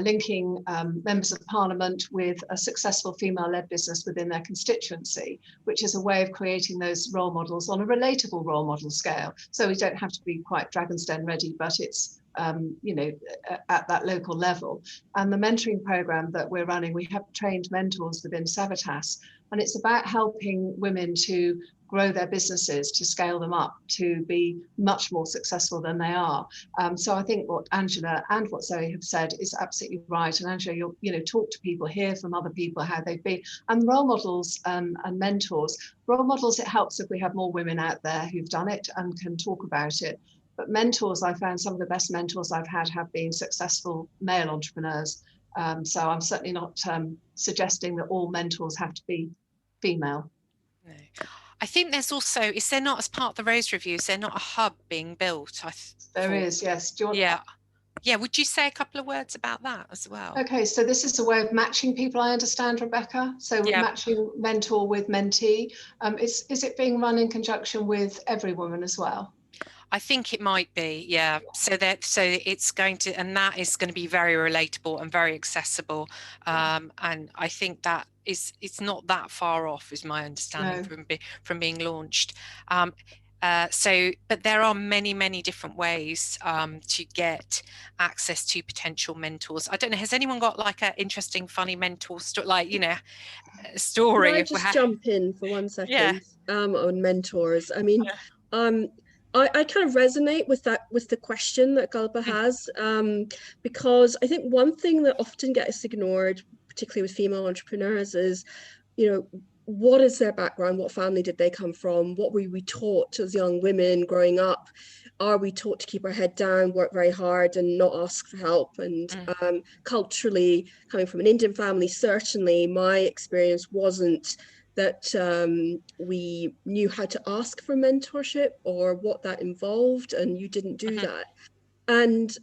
linking members of Parliament with a successful female-led business within their constituency, which is a way of creating those role models on a relatable role model scale. So we don't have to be quite Dragon's Den ready, but it's at that local level. And the mentoring program that we're running, we have trained mentors within Savitas, and it's about helping women to grow their businesses, to scale them up, to be much more successful than they are. So I think what Angela and what Zoe have said is absolutely right. And Angela, you talk to people, hear from other people how they've been, and role models and mentors. Role models, it helps if we have more women out there who've done it and can talk about it. But mentors, I found some of the best mentors I've had have been successful male entrepreneurs. So I'm certainly not suggesting that all mentors have to be female. No. I think there's also, is there not, as part of the Rose Review, is there not a hub being built? There is, yes. Do you want Yeah, would you say a couple of words about that as well? Okay, so this is a way of matching people, I understand, Rebecca. So we're matching mentor with mentee. Is it being run in conjunction with Every Woman as well? I think it might be, yeah. So it's going to, and that is going to be very relatable and very accessible. And I think that it's not that far off, is my understanding, from being launched. But there are many different ways to get access to potential mentors. I don't know, has anyone got like an interesting, funny mentor story, story? Can I just jump in for 1 second? Yeah. On mentors. I mean, I kind of resonate with the question that Gulba has, because I think one thing that often gets ignored, particularly with female entrepreneurs, is, what is their background? What family did they come from? What were we taught as young women growing up? Are we taught to keep our head down, work very hard, and not ask for help? And culturally, coming from an Indian family, certainly my experience wasn't that we knew how to ask for mentorship or what that involved, and you didn't do that. And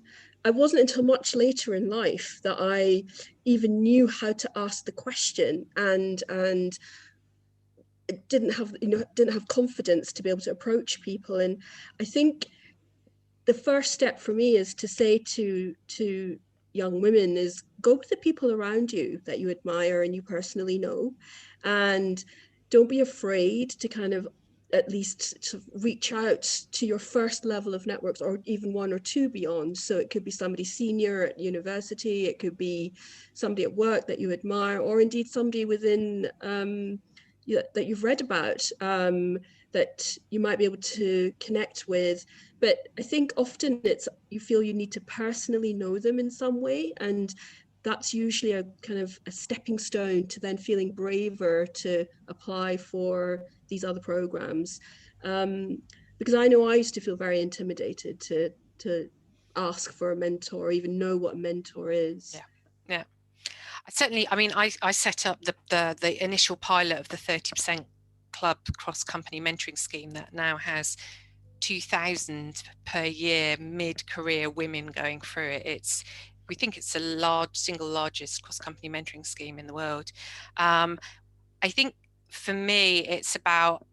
it wasn't until much later in life that I even knew how to ask the question, and didn't have confidence to be able to approach people. And I think the first step for me is to say to young women is, go with the people around you that you admire and you personally know, and don't be afraid to kind of at least to reach out to your first level of networks, or even one or two beyond. So it could be somebody senior at university, it could be somebody at work that you admire, or indeed somebody within that you've read about, that you might be able to connect with. But I think often you feel you need to personally know them in some way, and that's usually a kind of a stepping stone to then feeling braver to apply for these other programs. Because I know I used to feel very intimidated to ask for a mentor, or even know what a mentor is. Yeah. Certainly, I mean, I set up the initial pilot of the 30% Club cross-company mentoring scheme that now has 2,000 per year mid-career women going through it. We think it's the single largest cross-company mentoring scheme in the world. I think for me, it's about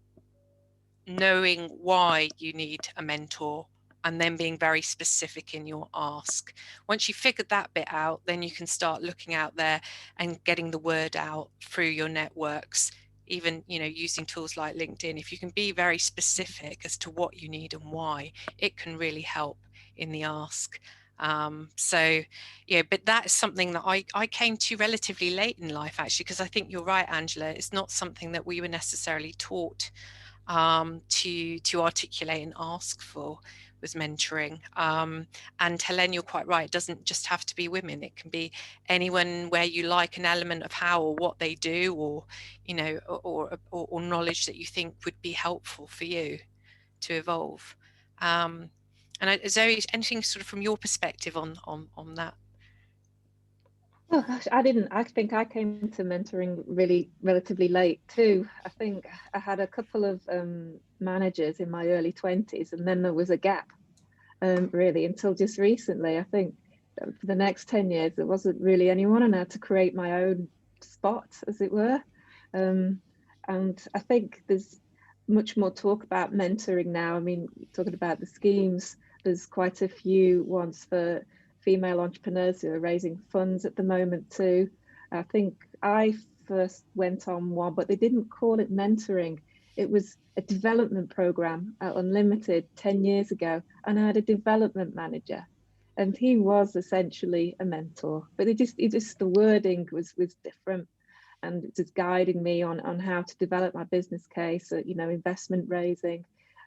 knowing why you need a mentor, and then being very specific in your ask. Once you figured that bit out, then you can start looking out there and getting the word out through your networks, even using tools like LinkedIn. If you can be very specific as to what you need and why, it can really help in the ask. But that is something that I came to relatively late in life, actually, because I think you're right, Angela, it's not something that we were necessarily taught to articulate and ask for, was mentoring. And Helene, you're quite right, it doesn't just have to be women, it can be anyone where you like an element of how or what they do, or or knowledge that you think would be helpful for you to evolve. And Zoe, anything sort of from your perspective on that? Oh gosh, I think I came to mentoring really relatively late too. I think I had a couple of managers in my early 20s, and then there was a gap really until just recently. I think for the next 10 years there wasn't really anyone, and I had to create my own spot, as it were. And I think there's much more talk about mentoring now. I mean, talking about the schemes, there's quite a few ones for female entrepreneurs who are raising funds at the moment too. I think I first went on one, but they didn't call it mentoring. It was a development program at Unlimited 10 years ago, and I had a development manager, and he was essentially a mentor, but it just the wording was different. and just guiding me on how to develop my business case, you know, investment raising,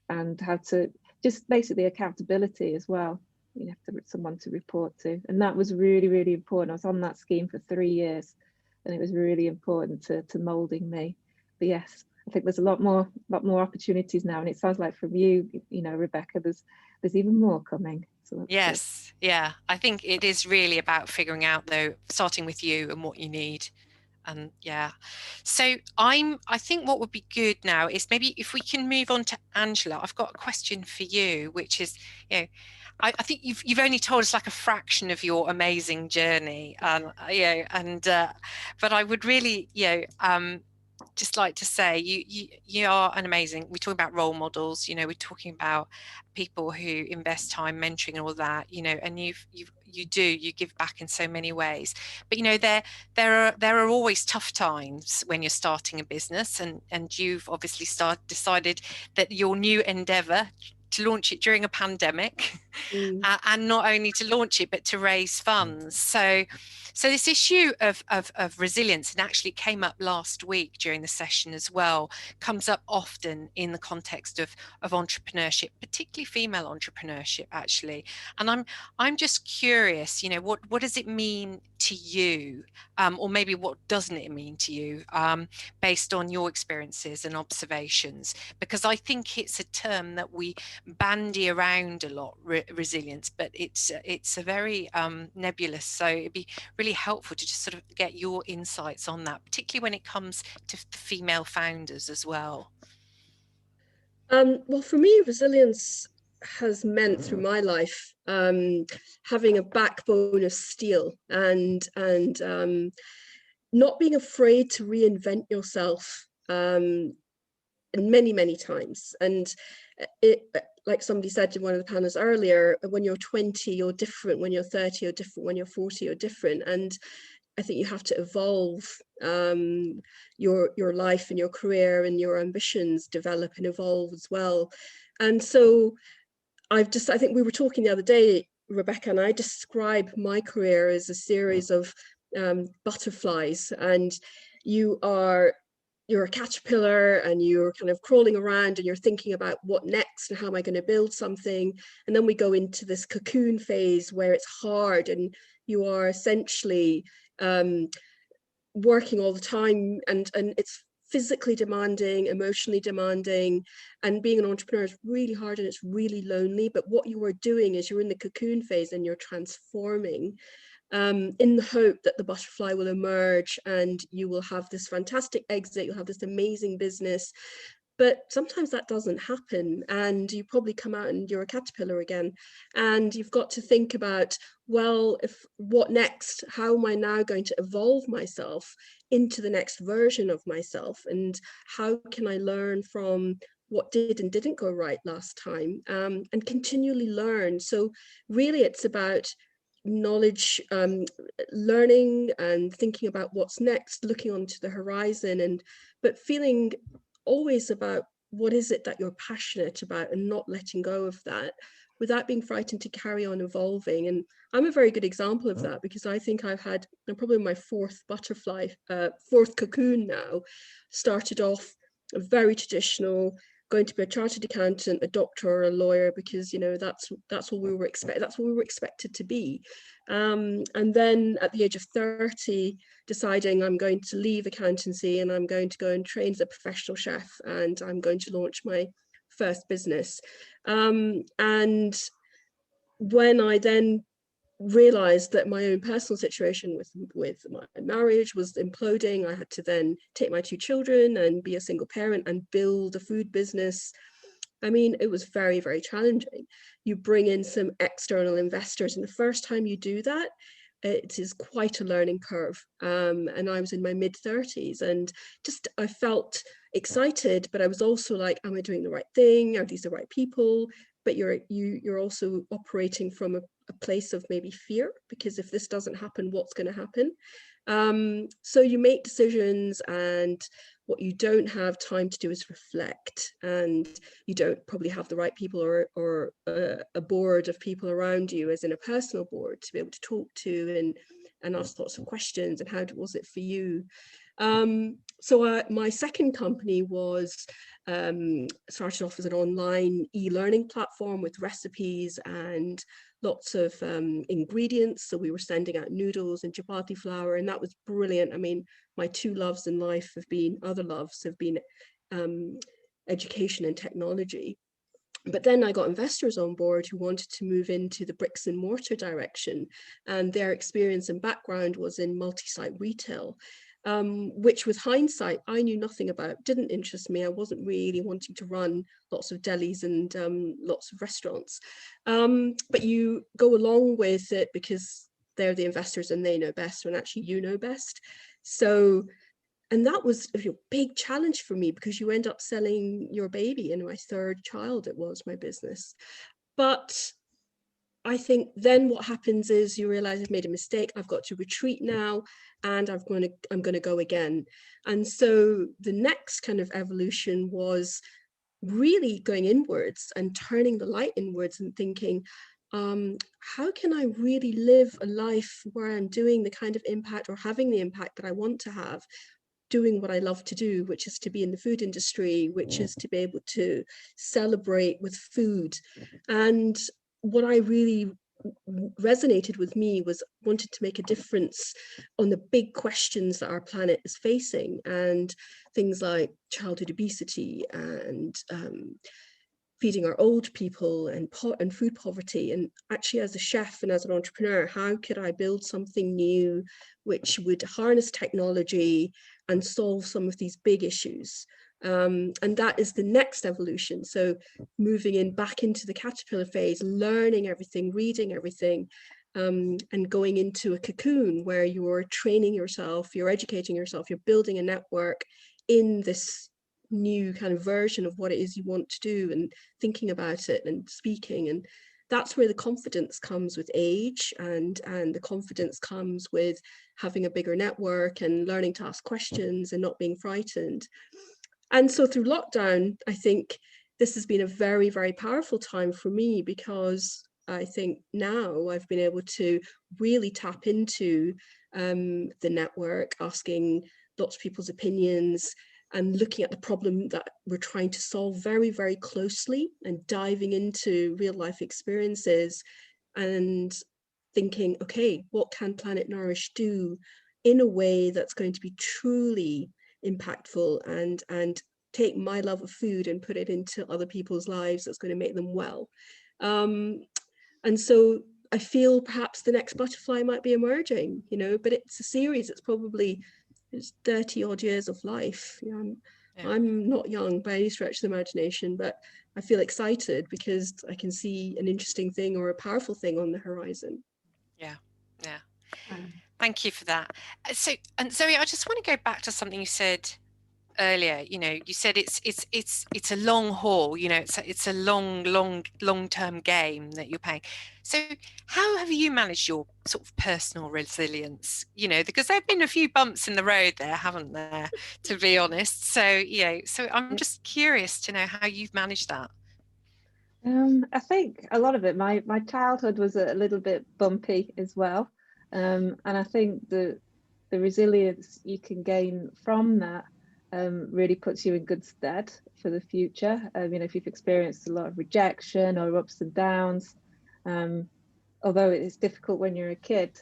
and how to just basically accountability as well. You have to someone to report to, and that was really, really important. I was on that scheme for 3 years, and it was really important to molding me. But yes, I think there's a lot more opportunities now, and it sounds like from you, you know, Rebecca, there's even more coming. So yes, yeah, I think it is really about figuring out, though, starting with you and what you need. And yeah, so I think what would be good now is maybe if we can move on to Angela. I've got a question for you, which is, you know, I think you've only told us like a fraction of your amazing journey, you know, and but I would really, you know, just like to say you are an amazing, we're talking about role models, you know, we're talking about people who invest time mentoring and all that, you know, and you give back in so many ways. But you know, there are always tough times when you're starting a business, and you've obviously decided that your new endeavor, to launch it during a pandemic, and not only to launch it but to raise funds. So this issue of resilience, and actually came up last week during the session as well, comes up often in the context of entrepreneurship, particularly female entrepreneurship, actually. And I'm just curious, you know, what does it mean to you, or maybe what doesn't it mean to you, based on your experiences and observations? Because I think it's a term that we bandy around a lot, resilience, but it's a very nebulous. So it'd be really helpful to just sort of get your insights on that, particularly when it comes to the female founders as well. Well, for me, resilience has meant through my life having a backbone of steel, and not being afraid to reinvent yourself many times. And it, like somebody said in one of the panels earlier, when you're 20 you're different, when you're 30 you're different, when you're 40 you're different. And I think you have to evolve. Your life and your career and your ambitions develop and evolve as well. And so I think we were talking the other day, Rebecca and I, describe my career as a series of butterflies, and you're a caterpillar and you're kind of crawling around and you're thinking about what next and how am I going to build something. And then we go into this cocoon phase where it's hard and you are essentially working all the time, and it's physically demanding, emotionally demanding, and being an entrepreneur is really hard and it's really lonely. But what you are doing is you're in the cocoon phase and you're transforming, in the hope that the butterfly will emerge and you will have this fantastic exit, you'll have this amazing business. But sometimes that doesn't happen, and you probably come out and you're a caterpillar again, and you've got to think about, well, what next? How am I now going to evolve myself into the next version of myself, and how can I learn from what did and didn't go right last time, and continually learn. So really it's about knowledge, learning and thinking about what's next, looking onto the horizon, but feeling always about what is it that you're passionate about and not letting go of that without being frightened to carry on evolving. And I'm a very good example of that, because I think I'm probably my fourth cocoon now. Started off very traditional, going to be a chartered accountant, a doctor or a lawyer, because you know that's what we were expected to be. And then at the age of 30, deciding I'm going to leave accountancy and I'm going to go and train as a professional chef, and I'm going to launch my first business. And when I then realized that my own personal situation with my marriage was imploding, I had to then take my 2 children and be a single parent and build a food business. I mean, it was very, very challenging. You bring in some external investors, and the first time you do that, it is quite a learning curve. And I was in my mid-30s, and just I felt excited, but I was also like, am I doing the right thing? Are these the right people? But you're also operating from a place of maybe fear, because if this doesn't happen, what's going to happen? So you make decisions, and what you don't have time to do is reflect, and you don't probably have the right people or a board of people around you, as in a personal board, to be able to talk to and ask lots of questions. And how was it for you? So my second company was started off as an online e-learning platform with recipes and lots of ingredients. So we were sending out noodles and chapati flour, and that was brilliant. I mean, my two loves in life have been, other loves have been education and technology. But then I got investors on board who wanted to move into the bricks and mortar direction, and their experience and background was in multi-site retail. Which with hindsight, I knew nothing about, didn't interest me. I wasn't really wanting to run lots of delis and lots of restaurants. But you go along with it because they're the investors and they know best, when actually you know best. So, and that was a big challenge for me, because you end up selling your baby, and my third child, it was my business. But I think then what happens is you realize I've made a mistake, I've got to retreat now, and I'm going to go again. And so the next kind of evolution was really going inwards and turning the light inwards and thinking, how can I really live a life where I'm doing the kind of impact, or having the impact that I want to have, doing what I love to do, which is to be in the food industry, which is to be able to celebrate with food. And what I really resonated with me was wanted to make a difference on the big questions that our planet is facing, and things like childhood obesity and feeding our old people and food poverty. And actually, as a chef and as an entrepreneur, how could I build something new which would harness technology and solve some of these big issues? And that is the next evolution. So moving in back into the caterpillar phase, learning everything, reading everything, and going into a cocoon where you're training yourself, you're educating yourself, you're building a network in this new kind of version of what it is you want to do, and thinking about it and speaking. And that's where the confidence comes with age, and the confidence comes with having a bigger network and learning to ask questions and not being frightened. And so through lockdown, I think this has been a very, very powerful time for me, because I think now I've been able to really tap into the network, asking lots of people's opinions, and looking at the problem that we're trying to solve very, very closely, and diving into real life experiences and thinking, okay, what can Planet Nourish do in a way that's going to be truly impactful, and take my love of food and put it into other people's lives that's going to make them well. And so I feel perhaps the next butterfly might be emerging, but it's a series. It's 30 odd years of life. I'm not young by any stretch of the imagination, but I feel excited because I can see an interesting thing or a powerful thing on the horizon. Yeah. Thank you for that. So, and Zoe, I just want to go back to something you said earlier. You said it's a long haul. It's a long-term game that you're playing. So how have you managed your sort of personal resilience? Because there've been a few bumps in the road there, haven't there, to be honest? So so I'm just curious to know how you've managed that. I think a lot of it, my childhood was a little bit bumpy as well, and I think the resilience you can gain from that really puts you in good stead for the future. If you've experienced a lot of rejection or ups and downs, although it's difficult when you're a kid,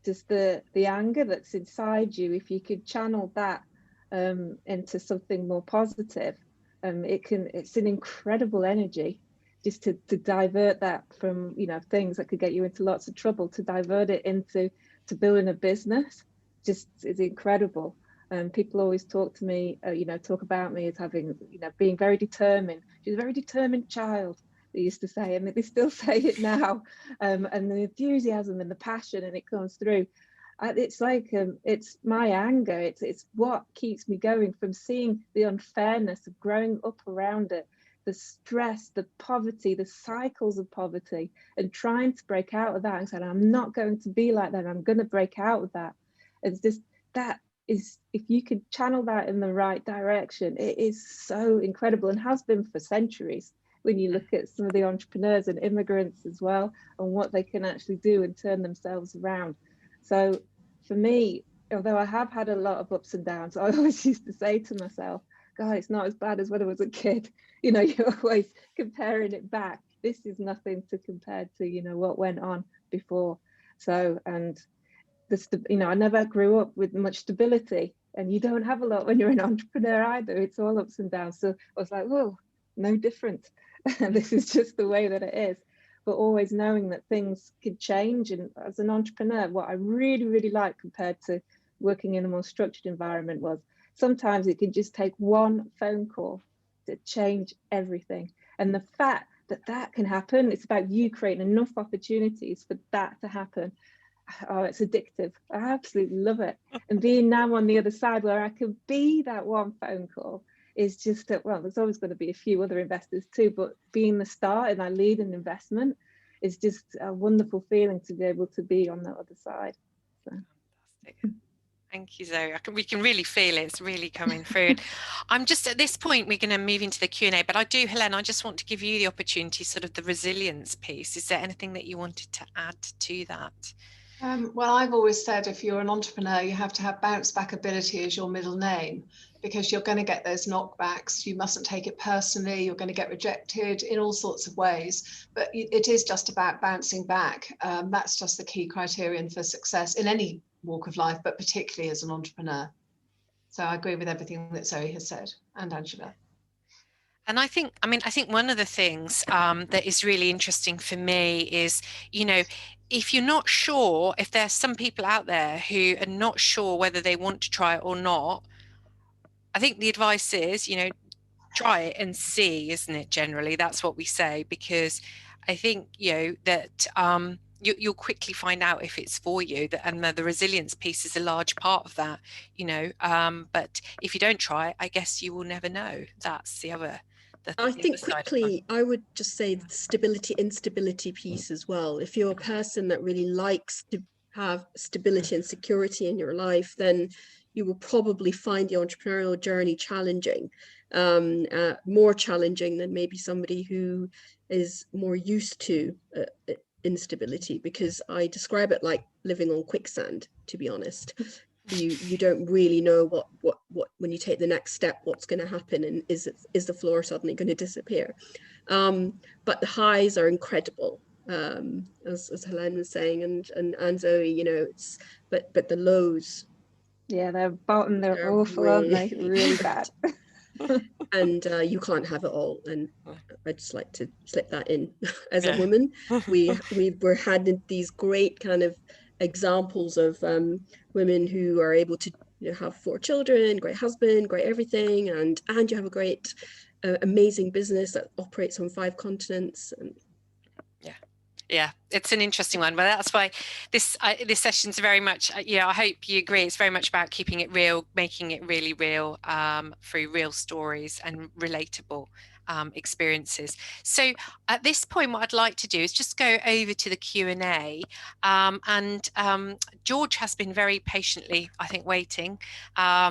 just the anger that's inside you, if you could channel that into something more positive, it's an incredible energy. Just to divert that from things that could get you into lots of trouble, to divert it into building a business, just is incredible. People always talk to me, talk about me as having, being very determined. She's a very determined child, they used to say, and they still say it now. And the enthusiasm and the passion, and it comes through. It's like it's my anger. It's what keeps me going, from seeing the unfairness of growing up around it, the stress, the poverty, the cycles of poverty, and trying to break out of that and saying, I'm not going to be like that. I'm going to break out of that. It's just, that is, if you could channel that in the right direction, it is so incredible, and has been for centuries. When you look at some of the entrepreneurs and immigrants as well, and what they can actually do and turn themselves around. So for me, although I have had a lot of ups and downs, I always used to say to myself, God, it's not as bad as when I was a kid. You know, you're always comparing it back. This is nothing to compare to, you know, what went on before. So, and you know, I never grew up with much stability, and you don't have a lot when you're an entrepreneur either. It's all ups and downs. So I was like, whoa, no different. This is just the way that it is. But always knowing that things could change. And as an entrepreneur, what I really, really liked compared to working in a more structured environment was sometimes it could just take one phone call to change everything. And the fact that that can happen, it's about you creating enough opportunities for that to happen. Oh, it's addictive. I absolutely love it. And being now on the other side where I could be that one phone call is just that, well, there's always going to be a few other investors too, but being the start and I lead an investment is just a wonderful feeling to be able to be on the other side. So. Fantastic. Thank you, Zoe. We can really feel it. It's really coming through. I'm just at this point, we're going to move into the Q&A, but Helene, I just want to give you the opportunity, sort of the resilience piece. Is there anything that you wanted to add to that? Well, I've always said if you're an entrepreneur, you have to have bounce back ability as your middle name, because you're going to get those knockbacks. You mustn't take it personally. You're going to get rejected in all sorts of ways, but it is just about bouncing back. That's just the key criterion for success in any walk of life, but particularly as an entrepreneur. So I agree with everything that Zoe has said, and Angela. And I think one of the things that is really interesting for me is, you know, if you're not sure, if there's some people out there who are not sure whether they want to try it or not, I think the advice is, you know, try it and see, isn't it? Generally, that's what we say, because I think, you know, that you'll quickly find out if it's for you, and the resilience piece is a large part of that, you know, but if you don't try it, I guess you will never know. That's the other. I think quickly, I would just say the stability, instability piece as well. If you're a person that really likes to have stability and security in your life, then you will probably find the entrepreneurial journey challenging, more challenging than maybe somebody who is more used to instability, because I describe it like living on quicksand, to be honest. You don't really know what when you take the next step, what's going to happen, and is the floor suddenly going to disappear. But the highs are incredible, as Helene was saying, and Zoe, you know, it's but the lows, yeah, they're awful, really, aren't they? Really bad. And you can't have it all. And I just like to slip that in. As a woman, we had these great kind of examples of women who are able to, you know, have 4 children, great husband, great everything, and you have a great amazing business that operates on 5 continents. And yeah, it's an interesting one, but that's why this session's very much, I hope you agree, it's very much about keeping it real, making it really real, through real stories and relatable experiences. So at this point, what I'd like to do is just go over to the Q&A, and George has been very patiently, I think, waiting.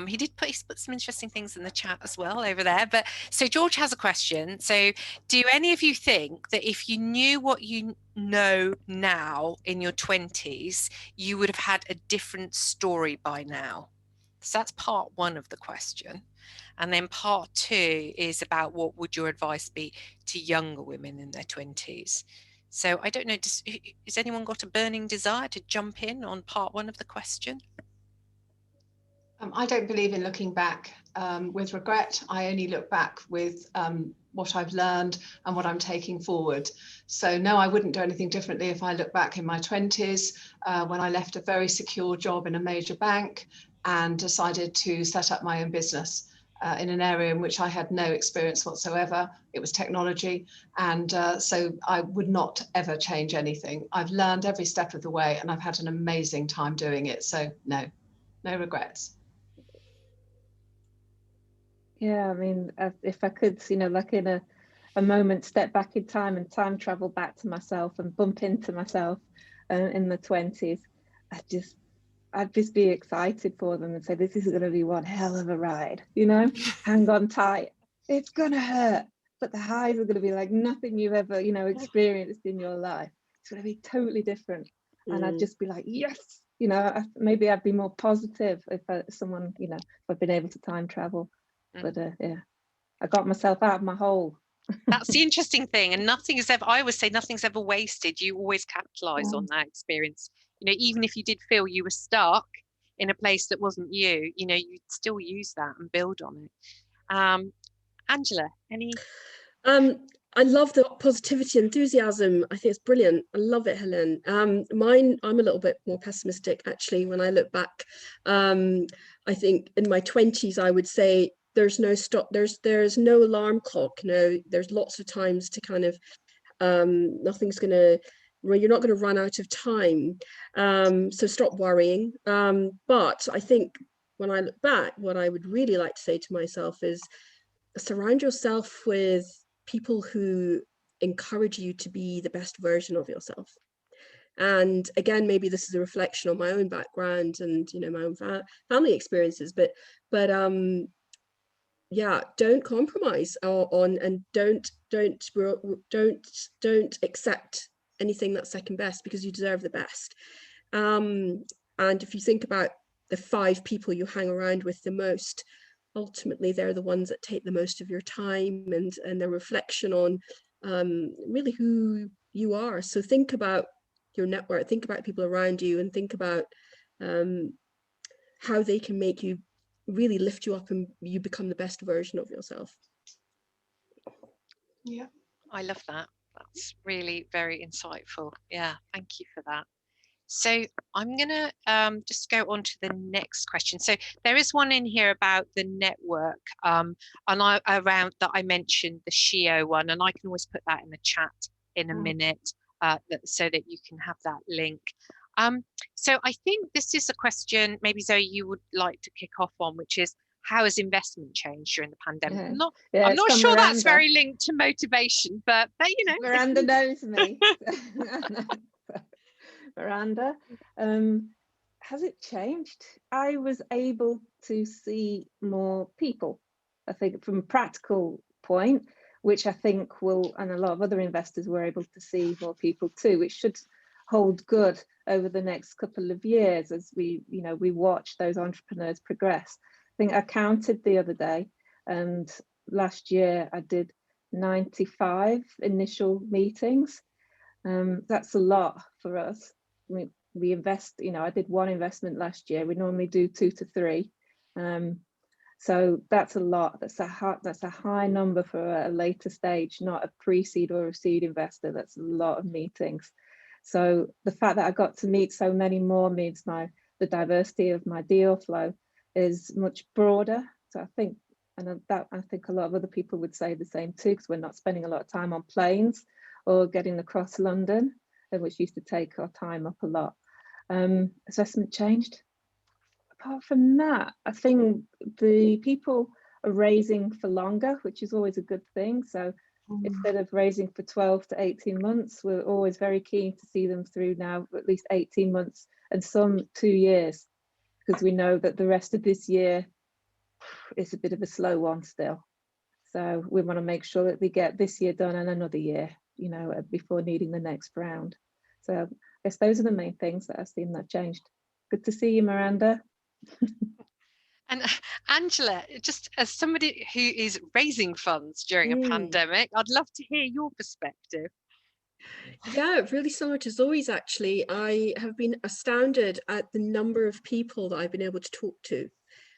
He's put some interesting things in the chat as well over there. But so George has a question. So do any of you think that if you knew what you know now in your 20s, you would have had a different story by now? So that's part 1 of the question. And then part 2 is about what would your advice be to younger women in their 20s? So I don't know, has anyone got a burning desire to jump in on part 1 of the question? I don't believe in looking back with regret. I only look back with what I've learned and what I'm taking forward. So no, I wouldn't do anything differently if I look back in my 20s, when I left a very secure job in a major bank and decided to set up my own business. In an area in which I had no experience whatsoever. It was technology. And so I would not ever change anything. I've learned every step of the way and I've had an amazing time doing it. So no regrets. Yeah, I mean, if I could, you know, like in a moment, step back in time and time travel back to myself and bump into myself in the 20s, I'd just be excited for them and say, this is going to be one hell of a ride, you know, hang on tight. It's going to hurt, but the highs are going to be like nothing you've ever, you know, experienced in your life. It's going to be totally different. And I'd just be like, yes, you know, maybe I'd be more positive if someone, you know, if I'd been able to time travel. But yeah, I got myself out of my hole. That's the interesting thing, and nothing is ever, I always say nothing's ever wasted. You always capitalize on that experience. You know, even if you did feel you were stuck in a place that wasn't you, you know, you'd still use that and build on it. Angela, any? I love the positivity, enthusiasm. I think it's brilliant. I love it, Helene. I'm a little bit more pessimistic, actually. When I look back, I think in my 20s, I would say there's no stop. There's no alarm clock. No, there's lots of times to kind of, nothing's going to, you're not going to run out of time. So stop worrying. But I think when I look back, what I would really like to say to myself is surround yourself with people who encourage you to be the best version of yourself. And again, maybe this is a reflection on my own background and, you know, my own family experiences, but yeah, don't compromise on, and don't accept anything that's second best, because you deserve the best. And if you think about the 5 people you hang around with the most, ultimately they're the ones that take the most of your time and their reflection on really who you are. So think about your network, think about people around you, and think about how they can make you really lift you up and you become the best version of yourself. Yeah, I love that. That's really very insightful. Yeah, thank you for that. So I'm going to just go on to the next question. So there is one in here about the network, and around that I mentioned the SHIO one, and I can always put that in the chat in a minute, so that you can have that link. So I think this is a question maybe Zoe you would like to kick off on, which is, how has investment changed during the pandemic? I'm not sure Miranda. That's very linked to motivation, but you know. Miranda knows me. Miranda, has it changed? I was able to see more people, I think, from a practical point, which I think will, and a lot of other investors were able to see more people too, which should hold good over the next couple of years as we, you know, we watch those entrepreneurs progress. I think I counted the other day, and last year I did 95 initial meetings. That's a lot for us. We invest, you know, I did 1 investment last year. We normally do 2 to 3. So that's a lot. That's a high number for a later stage, not a pre-seed or a seed investor. That's a lot of meetings. So the fact that I got to meet so many more means the diversity of my deal flow is much broader. So I think a lot of other people would say the same too, because we're not spending a lot of time on planes or getting across London, which used to take our time up a lot. Assessment changed. Apart from that, I think the people are raising for longer, which is always a good thing. So instead of raising for 12 to 18 months, we're always very keen to see them through now at least 18 months and some 2 years, because we know that the rest of this year is a bit of a slow one still. So we want to make sure that they get this year done and another year, you know, before needing the next round. So I guess those are the main things that I've seen that changed. Good to see you, Miranda. And Angela, just as somebody who is raising funds during a pandemic, I'd love to hear your perspective. Yeah, really similar to Zoe's, actually. I have been astounded at the number of people that I've been able to talk to.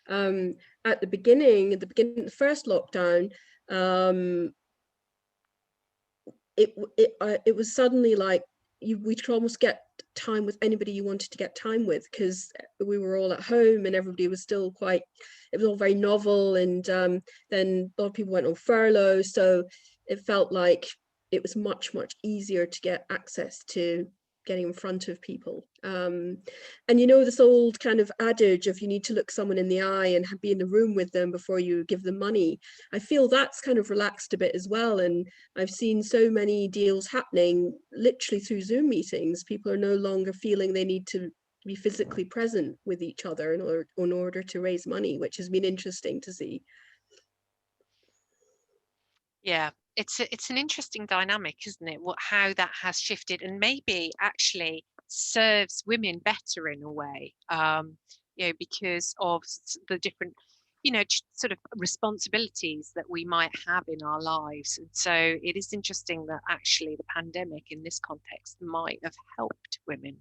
At the beginning of the first lockdown, it was suddenly like we could almost get time with anybody you wanted to get time with, because we were all at home and everybody was still it was all very novel, and then a lot of people went on furlough, so it felt like it was much easier to get access to getting in front of people. And you know, this old kind of adage of you need to look someone in the eye and be in the room with them before you give them money. I feel that's kind of relaxed a bit as well. And I've seen so many deals happening literally through Zoom meetings. People are no longer feeling they need to be physically present with each other in order to raise money, which has been interesting to see. Yeah, it's an interesting dynamic, isn't it? How that has shifted, and maybe actually serves women better in a way, you know, because of the different, you know, sort of responsibilities that we might have in our lives. And so it is interesting that actually the pandemic in this context might have helped women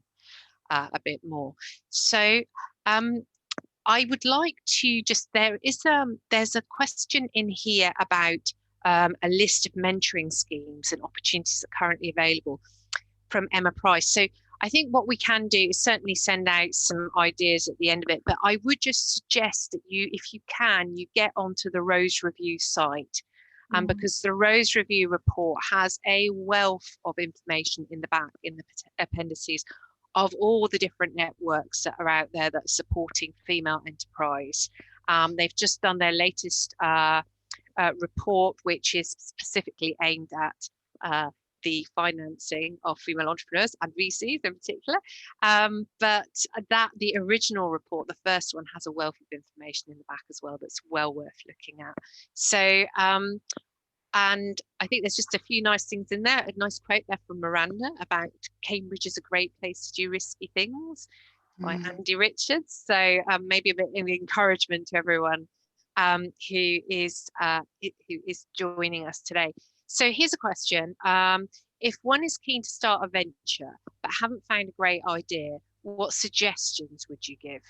a bit more. So I would like to just, there's a question in here about a list of mentoring schemes and opportunities that are currently available from Emma Price. So I think what we can do is certainly send out some ideas at the end of it, but I would just suggest that you, if you can, you get onto the Rose Review site, because the Rose Review report has a wealth of information in the back, in the appendices, of all the different networks that are out there that are supporting female enterprise. They've just done their latest report, which is specifically aimed at the financing of female entrepreneurs and VCs in particular. But the original report, the first one, has a wealth of information in the back as well that's well worth looking at. So, and I think there's just a few nice things in there. A nice quote there from Miranda about Cambridge is a great place to do risky things by Andy Richards. So maybe a bit of encouragement to everyone who is joining us today. So here's a question. If one is keen to start a venture but haven't found a great idea, what suggestions would you give?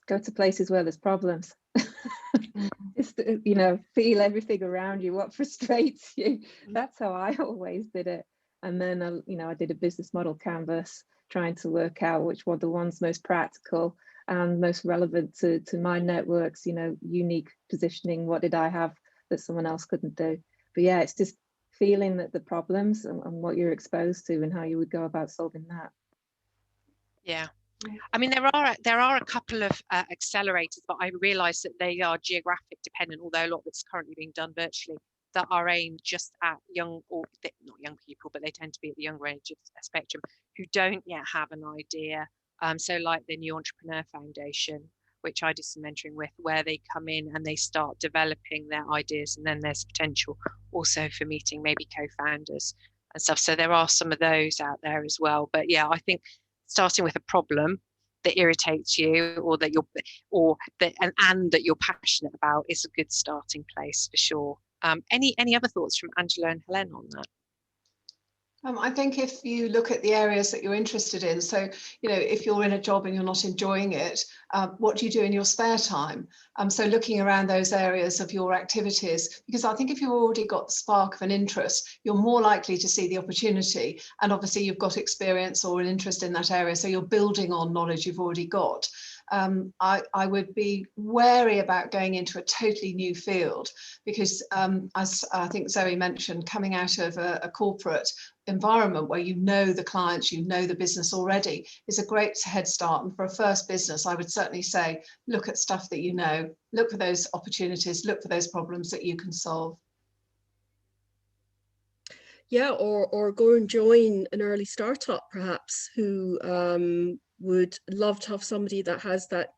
Go to places where there's problems. Just, you know, feel everything around you, what frustrates you. That's how I always did it. And then, you know, I did a business model canvas, trying to work out which were the ones most practical and most relevant to my networks, you know, unique positioning. What did I have that someone else couldn't do? But yeah, it's just feeling that the problems and what you're exposed to and how you would go about solving that. Yeah. I mean, there are a couple of accelerators, but I realise that they are geographic dependent, although a lot of it's currently being done virtually, that are aimed just at young, or not young people, but they tend to be at the younger age of the spectrum, who don't yet have an idea. So like the New Entrepreneur Foundation, which I do some mentoring with, where they come in and they start developing their ideas, and then there's potential also for meeting maybe co-founders and stuff. So there are some of those out there as well. But yeah, I think starting with a problem that irritates you, or that you're passionate about, is a good starting place for sure. Any other thoughts from Angela and Helene on that? I think if you look at the areas that you're interested in, so, you know, if you're in a job and you're not enjoying it, what do you do in your spare time? So looking around those areas of your activities, because I think if you've already got the spark of an interest, you're more likely to see the opportunity. And obviously you've got experience or an interest in that area, so you're building on knowledge you've already got. I would be wary about going into a totally new field, because as I think Zoe mentioned, coming out of a corporate environment where you know the clients, you know the business already, is a great head start. And for a first business, I would certainly say, look at stuff that you know, look for those opportunities, look for those problems that you can solve. Yeah, or go and join an early startup perhaps, who would love to have somebody that has that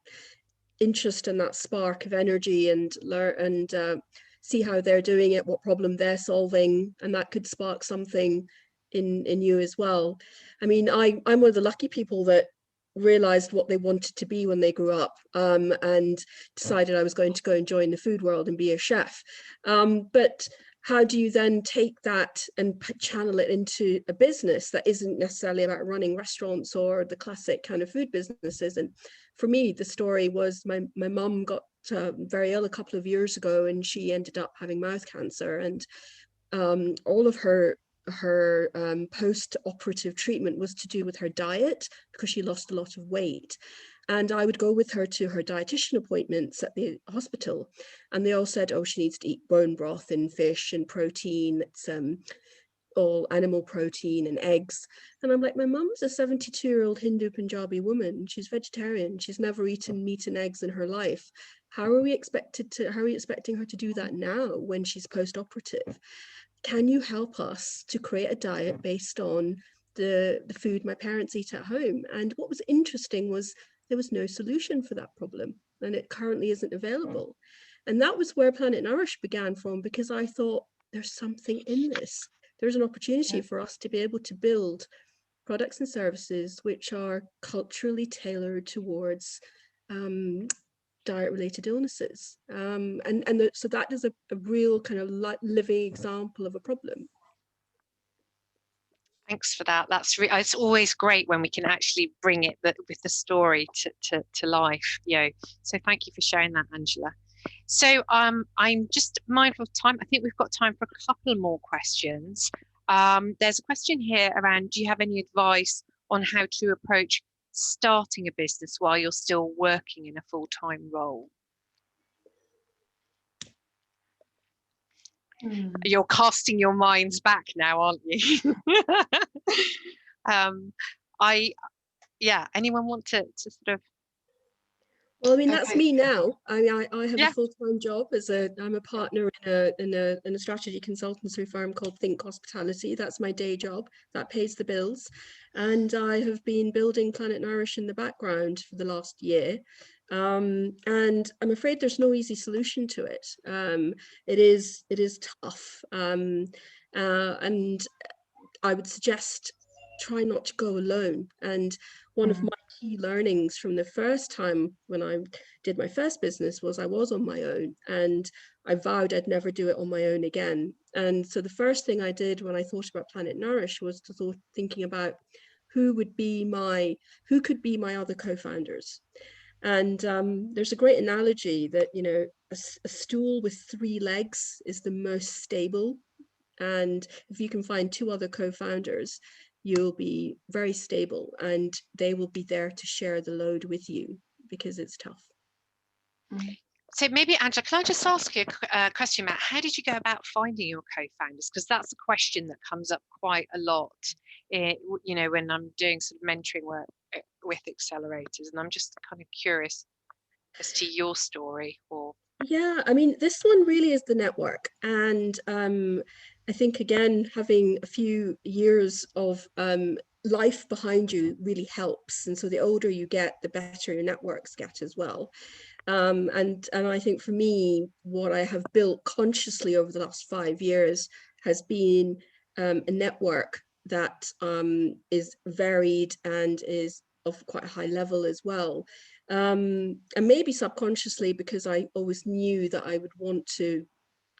interest and that spark of energy, and learn and see how they're doing it, what problem they're solving, and that could spark something in you as well. I mean, I'm one of the lucky people that realized what they wanted to be when they grew up, and decided I was going to go and join the food world and be a chef. But how do you then take that and channel it into a business that isn't necessarily about running restaurants or the classic kind of food businesses? And for me, the story was my mum got very ill a couple of years ago, and she ended up having mouth cancer, and all of her post-operative treatment was to do with her diet, because she lost a lot of weight. And I would go with her to her dietitian appointments at the hospital, and they all said, oh, she needs to eat bone broth and fish and protein. It's all animal protein and eggs. And I'm like, my mum's a 72-year-old Hindu Punjabi woman. She's vegetarian. She's never eaten meat and eggs in her life. How are we expecting her to do that now when she's post-operative? Can you help us to create a diet based on the food my parents eat at home? And what was interesting was there was no solution for that problem, and it currently isn't available. And that was where Planet Nourish began from, because I thought, there's something in this. There's an opportunity for us to be able to build products and services which are culturally tailored towards diet-related illnesses. So that is a real kind of living example of a problem. Thanks for that. It's always great when we can actually bring it with the story to life. So thank you for sharing that, Angela. So I'm just mindful of time. I think we've got time for a couple more questions. There's a question here around, do you have any advice on how to approach starting a business while you're still working in a full-time role? You're casting your minds back now, aren't you? Anyone want to sort of? Well, I mean, that's me now. I have Yeah. a full-time job I'm a partner in a strategy consultancy firm called Think Hospitality. That's my day job. That pays the bills. And I have been building Planet Nourish in the background for the last year. And I'm afraid there's no easy solution to it. It is tough. And I would suggest try not to go alone. And one of my key learnings from the first time when I did my first business was I was on my own, and I vowed I'd never do it on my own again. And so the first thing I did when I thought about Planet Nourish was thinking about who could be my other co-founders. And there's a great analogy that, a stool with 3 legs is the most stable. And if you can find 2 other co-founders, you'll be very stable, and they will be there to share the load with you because it's tough. So maybe, Angela, can I just ask you a question about how did you go about finding your co-founders? Because that's a question that comes up quite a lot, when I'm doing sort of mentoring work with accelerators, and I'm just kind of curious as to your story. Yeah, I mean, this one really is the network. And I think, again, having a few years of life behind you really helps. And so the older you get, the better your networks get as well. And I think for me, what I have built consciously over the last 5 years has been a network that is varied and is of quite a high level as well. And maybe subconsciously, because I always knew that I would want to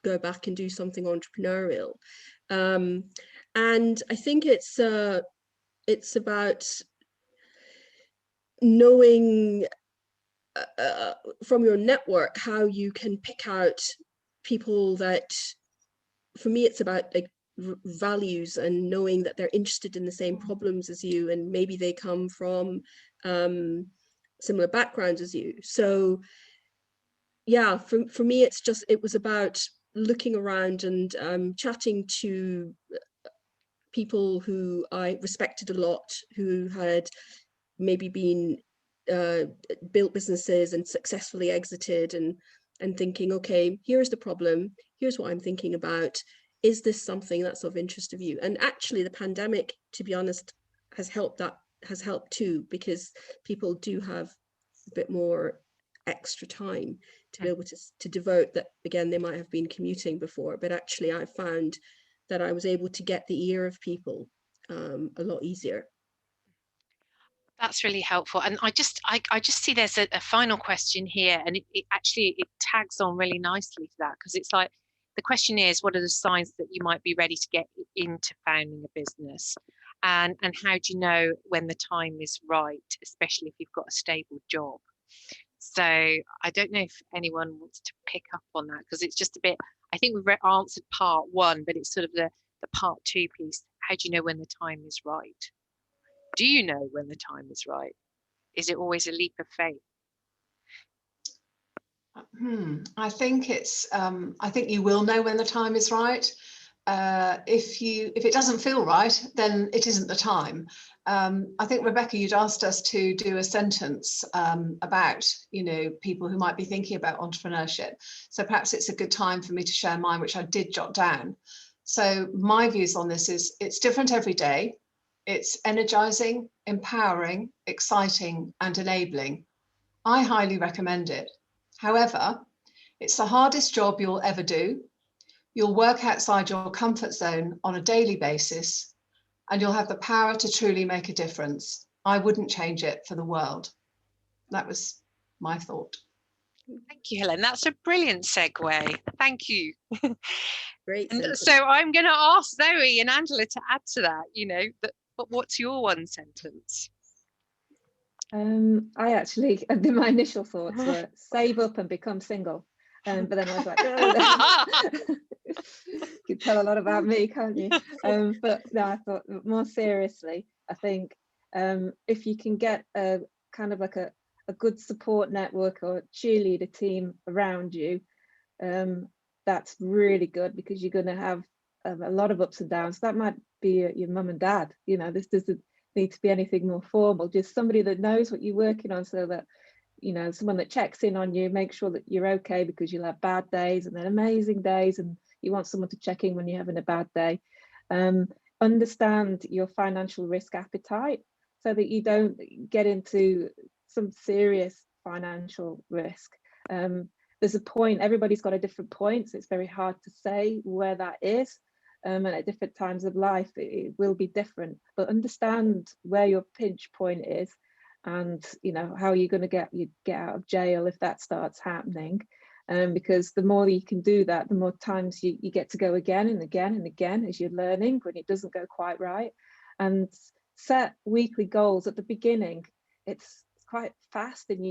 go back and do something entrepreneurial. And I think it's about knowing from your network how you can pick out people that, for me, it's about like values and knowing that they're interested in the same problems as you, and maybe they come from similar backgrounds as you. So yeah, for me, it was about looking around and chatting to people who I respected a lot, who had maybe been built businesses and successfully exited, and thinking, okay, here's the problem, here's what I'm thinking about. Is this something that's of interest of you? And actually the pandemic, to be honest, has helped too, because people do have a bit more extra time to be able to devote that. Again, they might have been commuting before, but actually I found that I was able to get the ear of people a lot easier. That's really helpful. And I just see there's a final question here, and it actually tags on really nicely to that, because it's like, the question is, what are the signs that you might be ready to get into founding a business? And how do you know when the time is right, especially if you've got a stable job? So I don't know if anyone wants to pick up on that, because it's just a bit, I think we've answered part 1, but it's sort of the part 2 piece. How do you know when the time is right? Do you know when the time is right? Is it always a leap of faith? I think I think you will know when the time is right. If it doesn't feel right, then it isn't the time. I think, Rebecca, you'd asked us to do a sentence about, people who might be thinking about entrepreneurship. So perhaps it's a good time for me to share mine, which I did jot down. So my views on this is, it's different every day. It's energizing, empowering, exciting, and enabling. I highly recommend it. However, it's the hardest job you'll ever do. You'll work outside your comfort zone on a daily basis, and you'll have the power to truly make a difference. I wouldn't change it for the world. That was my thought. Thank you, Helen. That's a brilliant segue. Thank you. Great. And so I'm going to ask Zoe and Angela to add to that, but what's your one sentence? I actually, my initial thoughts were save up and become single. But then I was like, oh. You can tell a lot about me, can't you? But no, I thought more seriously, I think if you can get a kind of like a good support network or cheerleader team around you, that's really good, because you're going to have a lot of ups and downs. That might be your mum and dad. This doesn't need to be anything more formal, just somebody that knows what you're working on, so that someone that checks in on you, make sure that you're okay, because you'll have bad days and then amazing days, and you want someone to check in when you're having a bad day. Understand your financial risk appetite, so that you don't get into some serious financial risk. There's a point, everybody's got a different point, so it's very hard to say where that is. And at different times of life, it will be different, but understand where your pinch point is, and how you're going to get out of jail if that starts happening. Because the more you can do that, the more times you get to go again and again and again as you're learning when it doesn't go quite right. And set weekly goals at the beginning. It's quite fast, and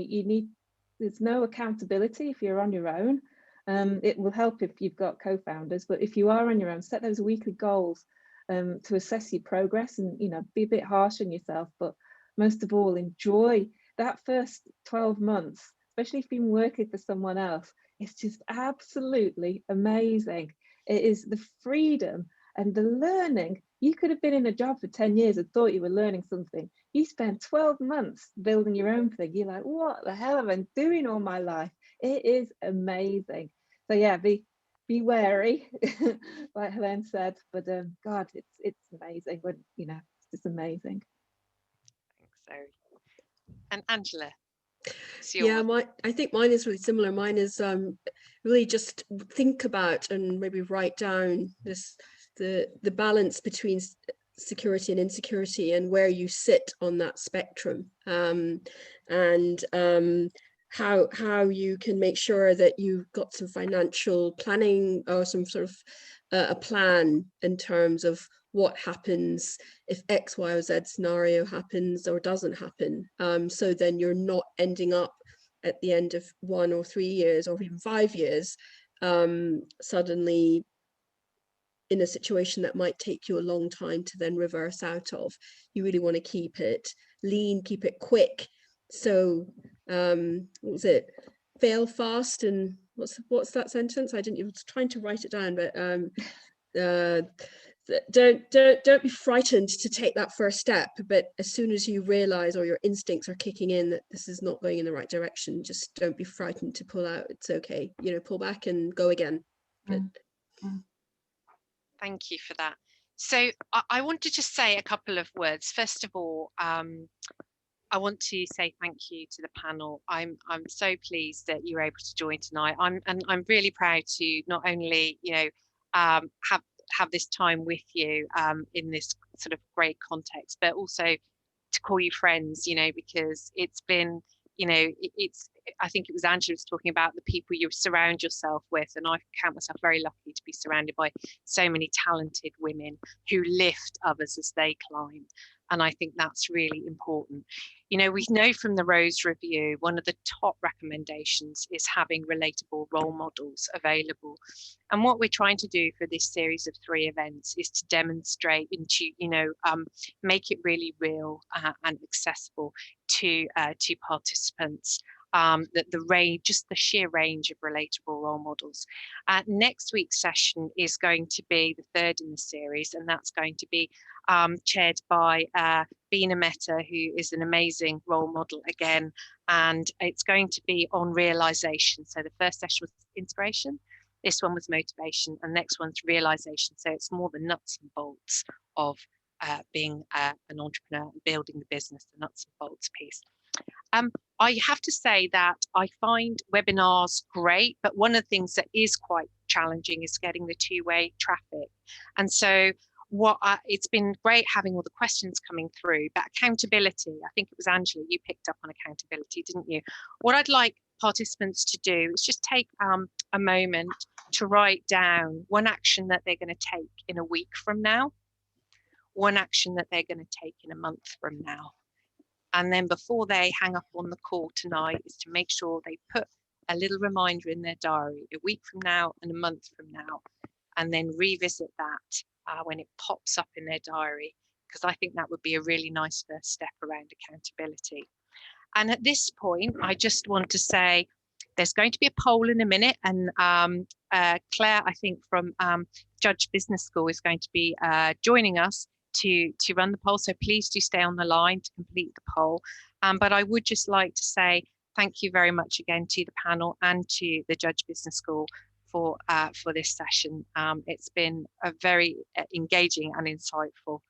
there's no accountability if you're on your own. It will help if you've got co-founders, but if you are on your own, set those weekly goals to assess your progress, and be a bit harsh on yourself, but most of all, enjoy that first 12 months, especially if you've been working for someone else. It's just absolutely amazing. It is the freedom and the learning. You could have been in a job for 10 years and thought you were learning something. You spend 12 months building your own thing. You're like, what the hell have I been doing all my life? It is amazing. So yeah, be wary, like Helene said, but God, it's amazing when, it's just amazing. Thanks, Zoe. And Angela? Yeah, I think mine is really similar. Mine is really just think about and maybe write down the balance between security and insecurity, and where you sit on that spectrum, and how you can make sure that you've got some financial planning, or some sort of a plan in terms of what happens if X, Y, or Z scenario happens or doesn't happen. So then you're not ending up at the end of 1 or 3 years or even 5 years, suddenly in a situation that might take you a long time to then reverse out of. You really want to keep it lean, keep it quick. So what was it? Fail fast, and what's that sentence? I was trying to write it down, but don't be frightened to take that first step, but as soon as you realize, or your instincts are kicking in, that this is not going in the right direction, just don't be frightened to pull out. It's okay, pull back and go again. Thank you for that. So I want to just say a couple of words. First of all, I want to say thank you to the panel. I'm so pleased that you were able to join tonight. I'm really proud to not only have this time with you in this sort of great context, but also to call you friends, because it's been, I think it was Angela was talking about the people you surround yourself with, and I count myself very lucky to be surrounded by so many talented women who lift others as they climb. And I think that's really important. We know from the Rose Review, one of the top recommendations is having relatable role models available. And what we're trying to do for this series of 3 events is to demonstrate and to, make it really real and accessible to participants. Just the sheer range of relatable role models. Next week's session is going to be the 3rd in the series, and that's going to be chaired by Bina Mehta, who is an amazing role model again, and it's going to be on realization. So the first session was inspiration, this one was motivation, and next one's realization. So it's more the nuts and bolts of being an entrepreneur and building the business, the nuts and bolts piece. I have to say that I find webinars great, but one of the things that is quite challenging is getting the two-way traffic. And so It's been great having all the questions coming through, but accountability, I think it was Angela, you picked up on accountability, didn't you? What I'd like participants to do is just take a moment to write down one action that they're going to take in a week from now, one action that they're going to take in a month from now. And then before they hang up on the call tonight is to make sure they put a little reminder in their diary a week from now and a month from now, and then revisit that when it pops up in their diary, because I think that would be a really nice first step around accountability. And at this point, I just want to say there's going to be a poll in a minute, and Claire, I think from Judge Business School, is going to be joining us to run the poll. So please do stay on the line to complete the poll. But I would just like to say thank you very much again to the panel and to the Judge Business School for this session. It's been a very engaging and insightful